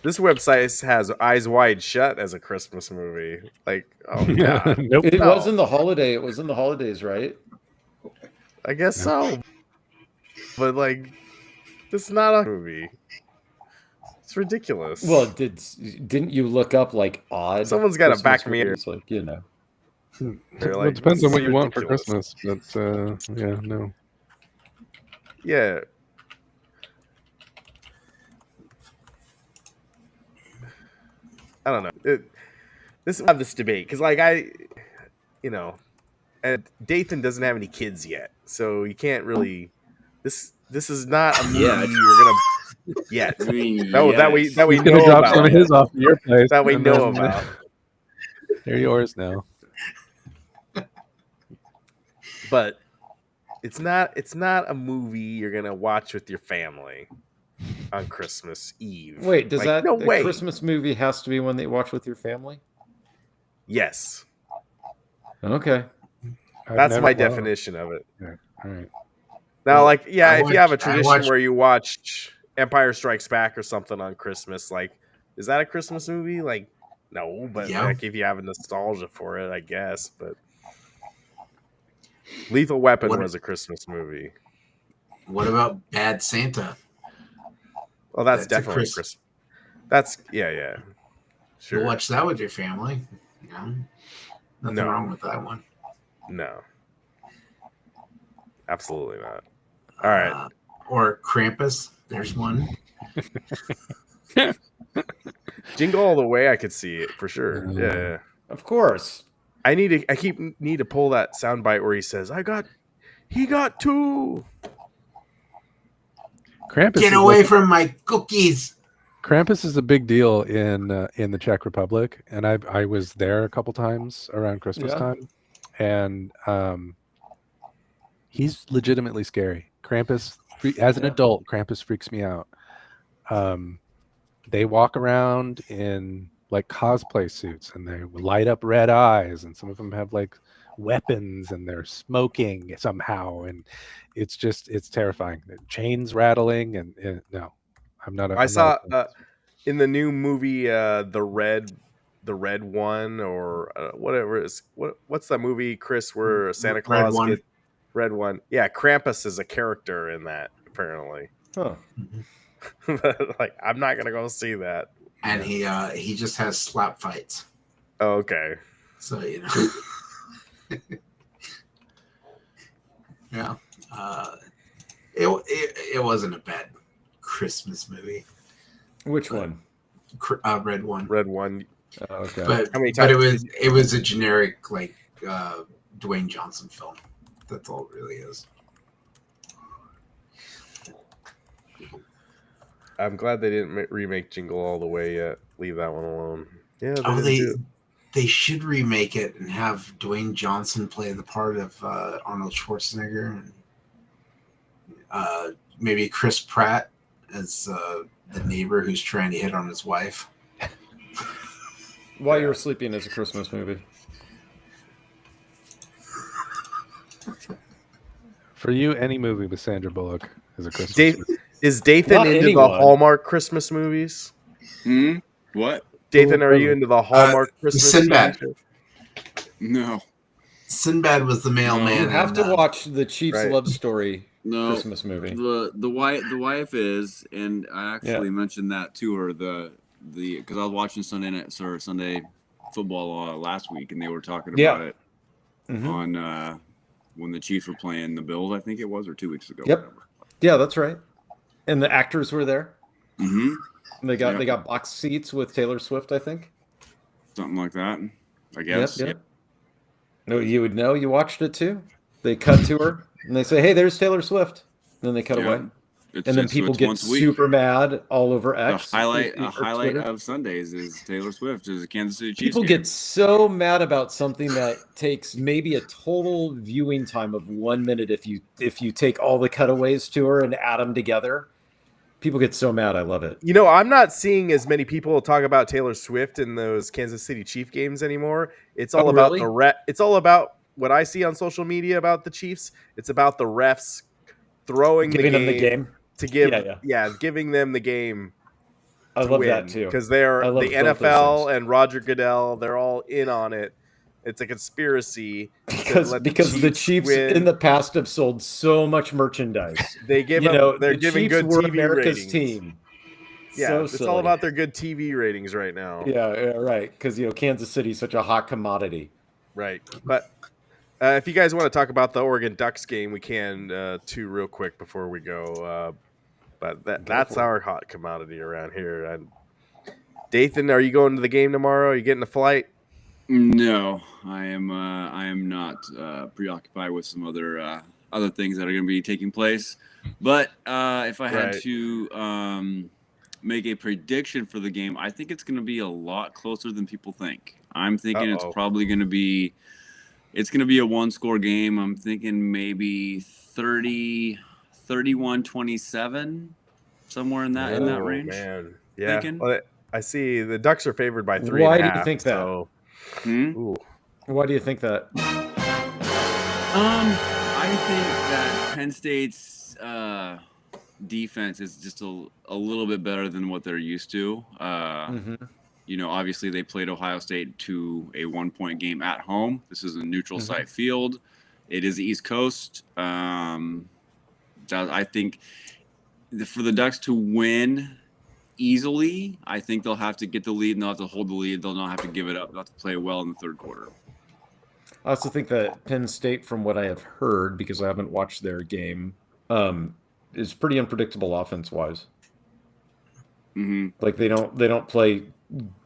this website has Eyes Wide Shut as a Christmas movie. Like, oh God! Nope. It was in the holiday. It was in the holidays, right? I guess so. But like, this is not a movie. It's ridiculous. Well, didn't you look up like odd? Someone's got to back me here. It's like, you know. Well, it depends on what you want for Christmas. But yeah, no. Yeah. I don't know. This will have this debate because, like, and Dathan doesn't have any kids yet, so you can't really. This is not a movie you're gonna yet. I mean, that we He's know gonna drop about. some of his off your place. That we know about. They're yours now. But it's not a movie you're gonna watch with your family on Christmas Eve. Wait, does that no way. Christmas movie has to be one that you watch with your family? Yes. Okay. That's my definition of it. Yeah. All right. Now, if you have a tradition where you watch Empire Strikes Back or something on Christmas, like, is that a Christmas movie? Like, no, but like if you have a nostalgia for it, I guess. But Lethal Weapon was a Christmas movie. What about Bad Santa? Well, that's definitely Christmas. That's yeah. Sure. You'll watch that with your family. Yeah. Nothing wrong with that one. No. Absolutely not. All right. Or Krampus. There's one. Jingle All the Way, I could see it for sure. Yeah. Of course. I need to pull that soundbite where he says, he got two. Krampus Get away from my cookies. Krampus is a big deal in the Czech Republic, and I was there a couple times around Christmas time, and he's legitimately scary. Krampus, as an adult, Krampus freaks me out. They walk around in like cosplay suits, and they light up red eyes, and some of them have like weapons, and they're smoking somehow, and it's terrifying. Chains rattling, and no. I saw in the new movie, the red one or whatever it is. What's that movie, Chris? Where Santa Claus red one? Yeah, Krampus is a character in that apparently. Huh. Like, I'm not gonna go see that. And he just has slap fights. Oh, okay. So yeah. It wasn't a bad Christmas movie. Which one? Red one. Red one. Oh, okay. But it was a generic like Dwayne Johnson film. That's all it really is. I'm glad they didn't remake Jingle All the Way yet. Leave that one alone. Yeah. They should remake it and have Dwayne Johnson play the part of Arnold Schwarzenegger, and maybe Chris Pratt as the neighbor who's trying to hit on his wife. While You Were Sleeping is a Christmas movie. For you, any movie with Sandra Bullock is a Christmas movie. Is Dathan Not into the anyone. Hallmark Christmas movies? What? Dathan, are you into the Hallmark Christmas Sinbad. TV show? No. Sinbad was the mailman. You have to watch the Chief's Right. Love Story No. Christmas movie. The wife is, and I actually mentioned that to her because I was watching Sunday football last week, and they were talking about it on when the Chiefs were playing the Bills, I think it was, or 2 weeks ago. Yep. Yeah, that's right. And the actors were there. Mm-hmm. And they got box seats with Taylor Swift, I think. Something like that, I guess. Yep. No, you would know. You watched it too. They cut to her and they say, "Hey, there's Taylor Swift." And then they cut away. And then people get super mad all over X. The highlight of Sundays is Taylor Swift is a Kansas City Chiefs People game. get so mad about something that takes maybe a total viewing time of 1 minute if you take all the cutaways to her and add them together. People get so mad. I love it. You know, I'm not seeing as many people talk about Taylor Swift in those Kansas City Chief games anymore. It's all about It's all about what I see on social media about the Chiefs. It's about the refs giving them the game to give, giving them the game. I love that too, because they're the NFL and Roger Goodell. They're all in on it. It's a conspiracy because the Chiefs in the past have sold so much merchandise. They give they're giving Chiefs good were TV America's ratings. Team. Yeah, so it's silly. all about their good TV ratings right now. Yeah, right. Because Kansas City is such a hot commodity. Right, but if you guys want to talk about the Oregon Ducks game, we can too, real quick before we go. But that's our hot commodity around here. And Dathan, are you going to the game tomorrow? Are you getting a flight? No, I am not preoccupied with some other things that are going to be taking place. But if I had to make a prediction for the game, I think it's going to be a lot closer than people think. I'm thinking it's probably going to be a one-score game. I'm thinking maybe 31-27, somewhere in that range. Man. Yeah. Well, I see the Ducks are favored by 3.5. Why do you think that? So... Why do you think that? I think that Penn State's defense is just a little bit better than what they're used to. Obviously they played Ohio State to a 1-point game at home. This is a neutral site field. It is East Coast. I think for the Ducks to win easily, I think they'll have to get the lead and they'll have to hold the lead. They'll not have to give it up. They'll have to play well in the third quarter. I also think that Penn State, from what I have heard, because I haven't watched their game, is pretty unpredictable offense-wise. Like they don't play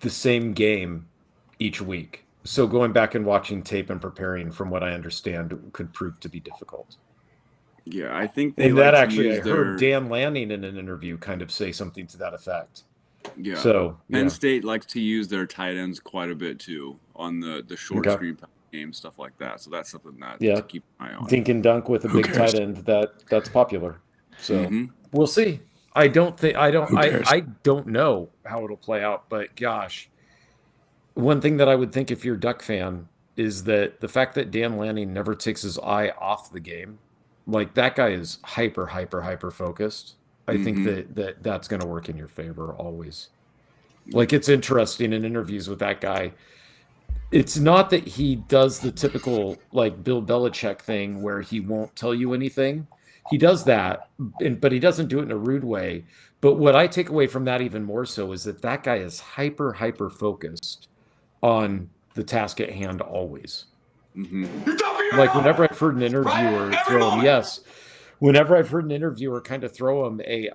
the same game each week. So going back and watching tape and preparing, from what I understand, could prove to be difficult. Yeah, I think I heard Dan Lanning in an interview kind of say something to that effect. Yeah. So Penn State likes to use their tight ends quite a bit too on the short screen game, stuff like that. So that's something to keep an eye on. Dink and dunk with a big tight end that's popular. So we'll see. I don't know how it'll play out, but gosh, one thing that I would think if you're a Duck fan is that the fact that Dan Lanning never takes his eye off the game. Like, that guy is hyper focused. I think that's going to work in your favor always. Like, it's interesting in interviews with that guy. It's not that he does the typical, like, Bill Belichick thing where he won't tell you anything. He does that, but he doesn't do it in a rude way. But what I take away from that even more so is that guy is hyper focused on the task at hand always. Like, whenever I've heard an interviewer kind of throw him a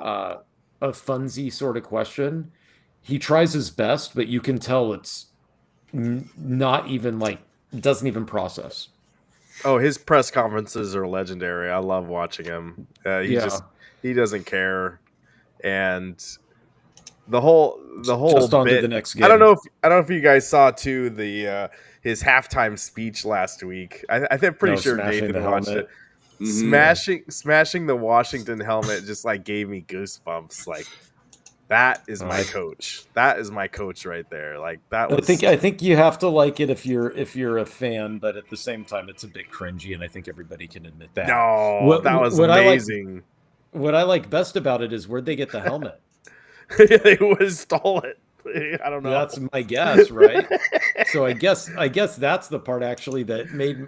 funsy sort of question, he tries his best, but you can tell it's not even doesn't even process. Oh, his press conferences are legendary. I love watching him. He doesn't care, and the whole just on bit. To the next game. I don't know if you guys saw too his halftime speech last week. I'm pretty sure Nathan watched it. Smashing the Washington helmet just like gave me goosebumps. Like, That is my coach. That is my coach right there. Like that was. I think you have to like it if you're a fan, but at the same time, it's a bit cringy, and I think everybody can admit that. No, that was amazing. What I like best about it is where'd they get the helmet? They would have stole it. I don't know. That's my guess, right? So I guess that's the part actually that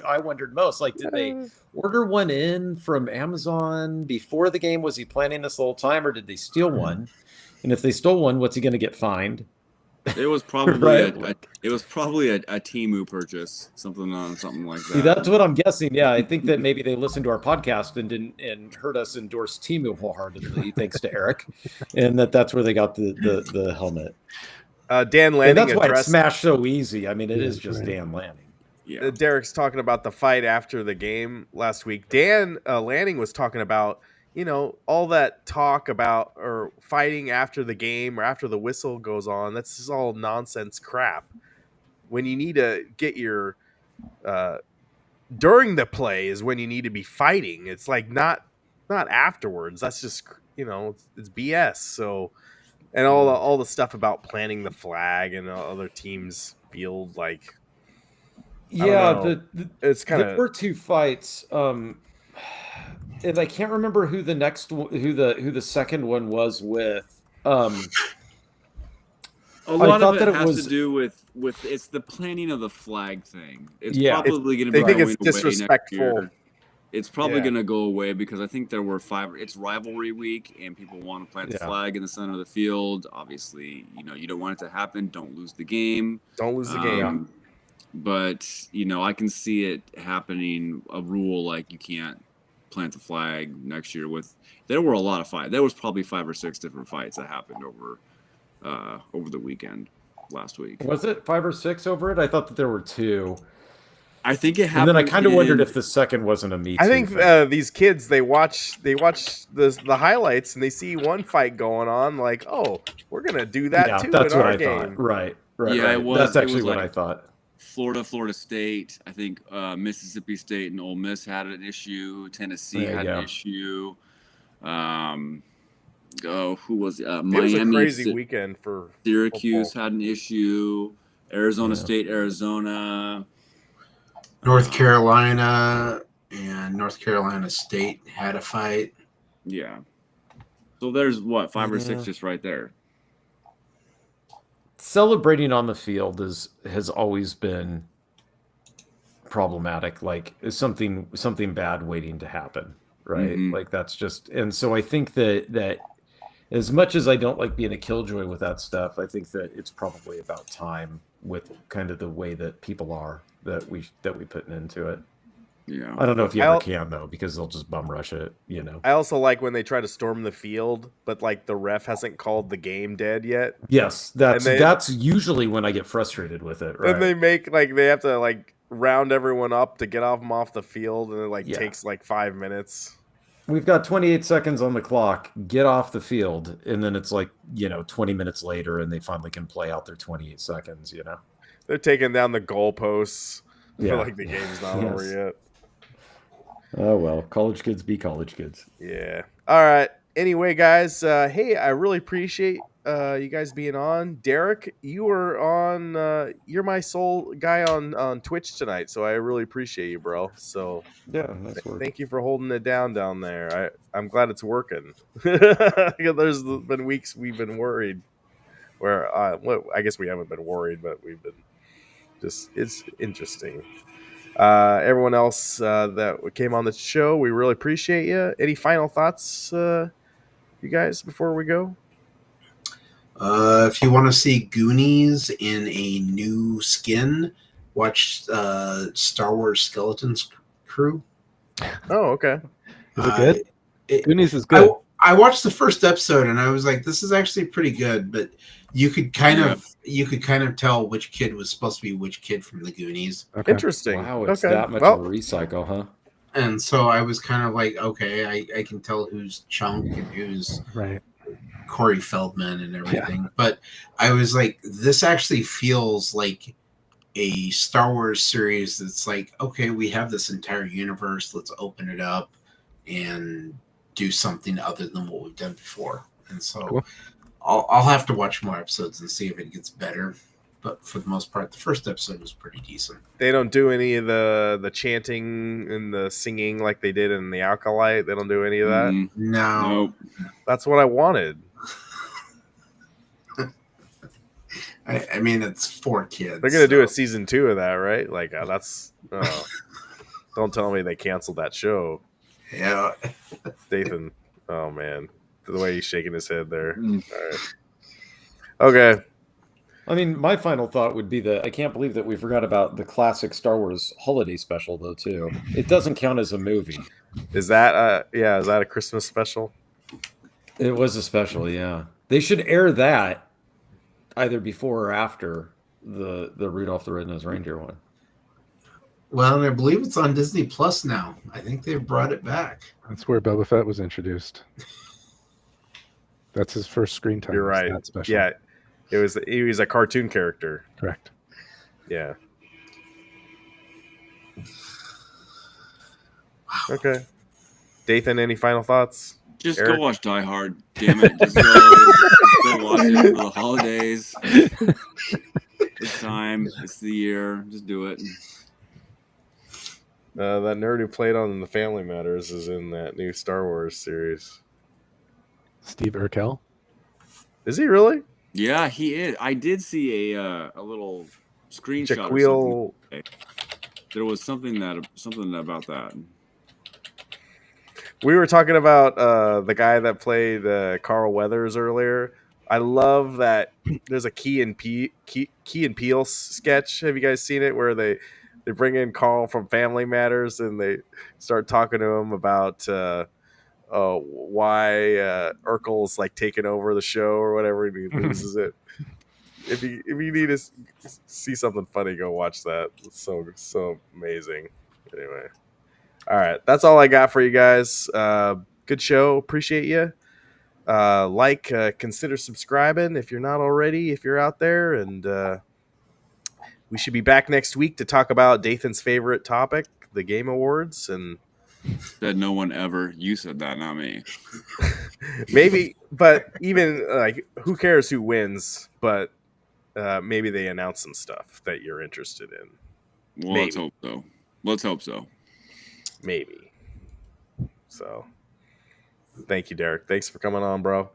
I wondered most. Like, did they order one in from Amazon before the game? Was he planning this the whole time, or did they steal one? And if they stole one, what's he going to get fined? It was probably right? a Temu purchase, something like that. See, that's what I'm guessing. Yeah, I think that maybe they listened to our podcast and heard us endorse Temu wholeheartedly, thanks to Eric, and that's where they got the helmet. Dan Lanning. And that's why it smashed so easy. I mean, it is just Dan Lanning. Yeah. Derek's talking about the fight after the game last week. Dan Lanning was talking about, all that talk about or fighting after the game or after the whistle goes on. That's just all nonsense crap. When you need to get your during the play is when you need to be fighting. It's like not afterwards. That's just it's BS. So, and all the stuff about planting the flag and other teams field like. Yeah, it's kind of there were two fights. And I can't remember who the second one was with. A lot of it has to do with it's the planning of the flag thing. It's probably going to be. They think it's disrespectful. It's probably going to go away because I think there were 5. It's rivalry week and people want to plant the flag in the center of the field. Obviously, you don't want it to happen. Don't lose the game. Don't lose the game. But I can see it happening. A rule like you can't plant the flag next year. There were a lot of fights. There was probably 5 or 6 different fights that happened over the weekend last week. Was it 5 or 6 over it? I thought that there were 2. I think it happened. And then I kind of wondered if the second wasn't a Me Too. I think these kids they watch the highlights and they see one fight going on, like, oh, we're gonna do that too. That's in what our I game. thought. Right. Yeah, it was. That's actually what like I thought. Florida State. I think Mississippi State and Ole Miss had an issue. Tennessee had an issue. Who was Miami? It was a crazy weekend for Syracuse. football. Had an issue. Arizona State, Arizona. North Carolina and North Carolina State had a fight. Yeah. So there's 5 or 6 just right there. Celebrating on the field has always been problematic. Like, is something bad waiting to happen, right? Mm-hmm. Like that's just, and so I think that as much as I don't like being a killjoy with that stuff, I think that it's probably about time with kind of the way that people are that we putting into it. Yeah. I don't know if you ever can though, because they'll just bum rush it, I also like when they try to storm the field, but like the ref hasn't called the game dead yet. Yes, that's usually when I get frustrated with it. Right? And they make they have to round everyone up to get them off the field, and it takes 5 minutes. We've got 28 seconds on the clock. Get off the field, and then it's 20 minutes later, and they finally can play out their 28 seconds. They're taking down the goalposts. Yeah. I feel the game's not over yet. Oh, well, college kids be college kids. Yeah. All right. Anyway, guys, hey, I really appreciate you guys being on. Derek, you were on, you're my sole guy on Twitch tonight, so I really appreciate you, bro. So yeah, nice work. Thank you for holding it down there. I'm glad it's working. There's been weeks we've been worried where, I guess we haven't been worried, but we've been it's interesting. Everyone else that came on the show, we really appreciate you. Any final thoughts, you guys, before we go? If you want to see Goonies in a new skin, watch Star Wars Skeletons Crew. Oh, okay. Is it good? Goonies is good. I watched the first episode and I was like, this is actually pretty good, but you could kind of tell which kid was supposed to be which kid from the Goonies. Okay. Interesting. Wow, it's that much of a recycle, huh? And so I was kind of like, okay, I can tell who's Chunk and who's Corey Feldman and everything. Yeah. But I was like, this actually feels like a Star Wars series that's like, okay, we have this entire universe. Let's open it up and do something other than what we've done before. And so I'll have to watch more episodes and see if it gets better. But for the most part, the first episode was pretty decent. They don't do any of the chanting and the singing like they did in the Alkalite. They don't do any of that. No. Nope. That's what I wanted. I mean, it's for kids. They're gonna do a season 2 of that, right? Like that's. Oh. Don't tell me they canceled that show. Yeah. Dathan. Oh man, the way he's shaking his head there. All right. Okay. I mean, my final thought would be that I can't believe that we forgot about the classic Star Wars holiday special, though, too. It doesn't count as a movie. Is that is that a Christmas special? It was a special, yeah. They should air that either before or after the Rudolph the Red-Nosed Reindeer one. Well, and I believe it's on Disney Plus now. I think they've brought it back. That's where Boba Fett was introduced. That's his first screen time. You're right. That special. Yeah, he was a cartoon character. Correct. Yeah. Okay. Dathan, any final thoughts? Just Eric? go watch Die Hard. Damn it. Just go watch it for the holidays. It's time. It's the year. Just do it. That nerd who played on The Family Matters is in that new Star Wars series. Steve Urkel? Is he really? Yeah, he is. I did see a little screenshot. Jaquil... Or something. There was something about that. We were talking about the guy that played Carl Weathers earlier. I love that there's a Key and Peele sketch. Have you guys seen it where they bring in Carl from Family Matters and they start talking to him about why Urkel's like taking over the show or whatever, and he loses it. If you need to see something funny, go watch that. It's so amazing. Anyway, all right, that's all I got for you guys. Good show. Appreciate you. Consider subscribing if you're not already. If you're out there, and we should be back next week to talk about Dathan's favorite topic, the Game Awards. And said no one ever. You said that, not me. Maybe, but even like, who cares who wins? But maybe they announce some stuff that you're interested in. Well, let's hope so. Let's hope so. Maybe. So, thank you, Derek. Thanks for coming on, bro. All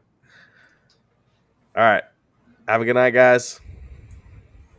right. Have a good night, guys.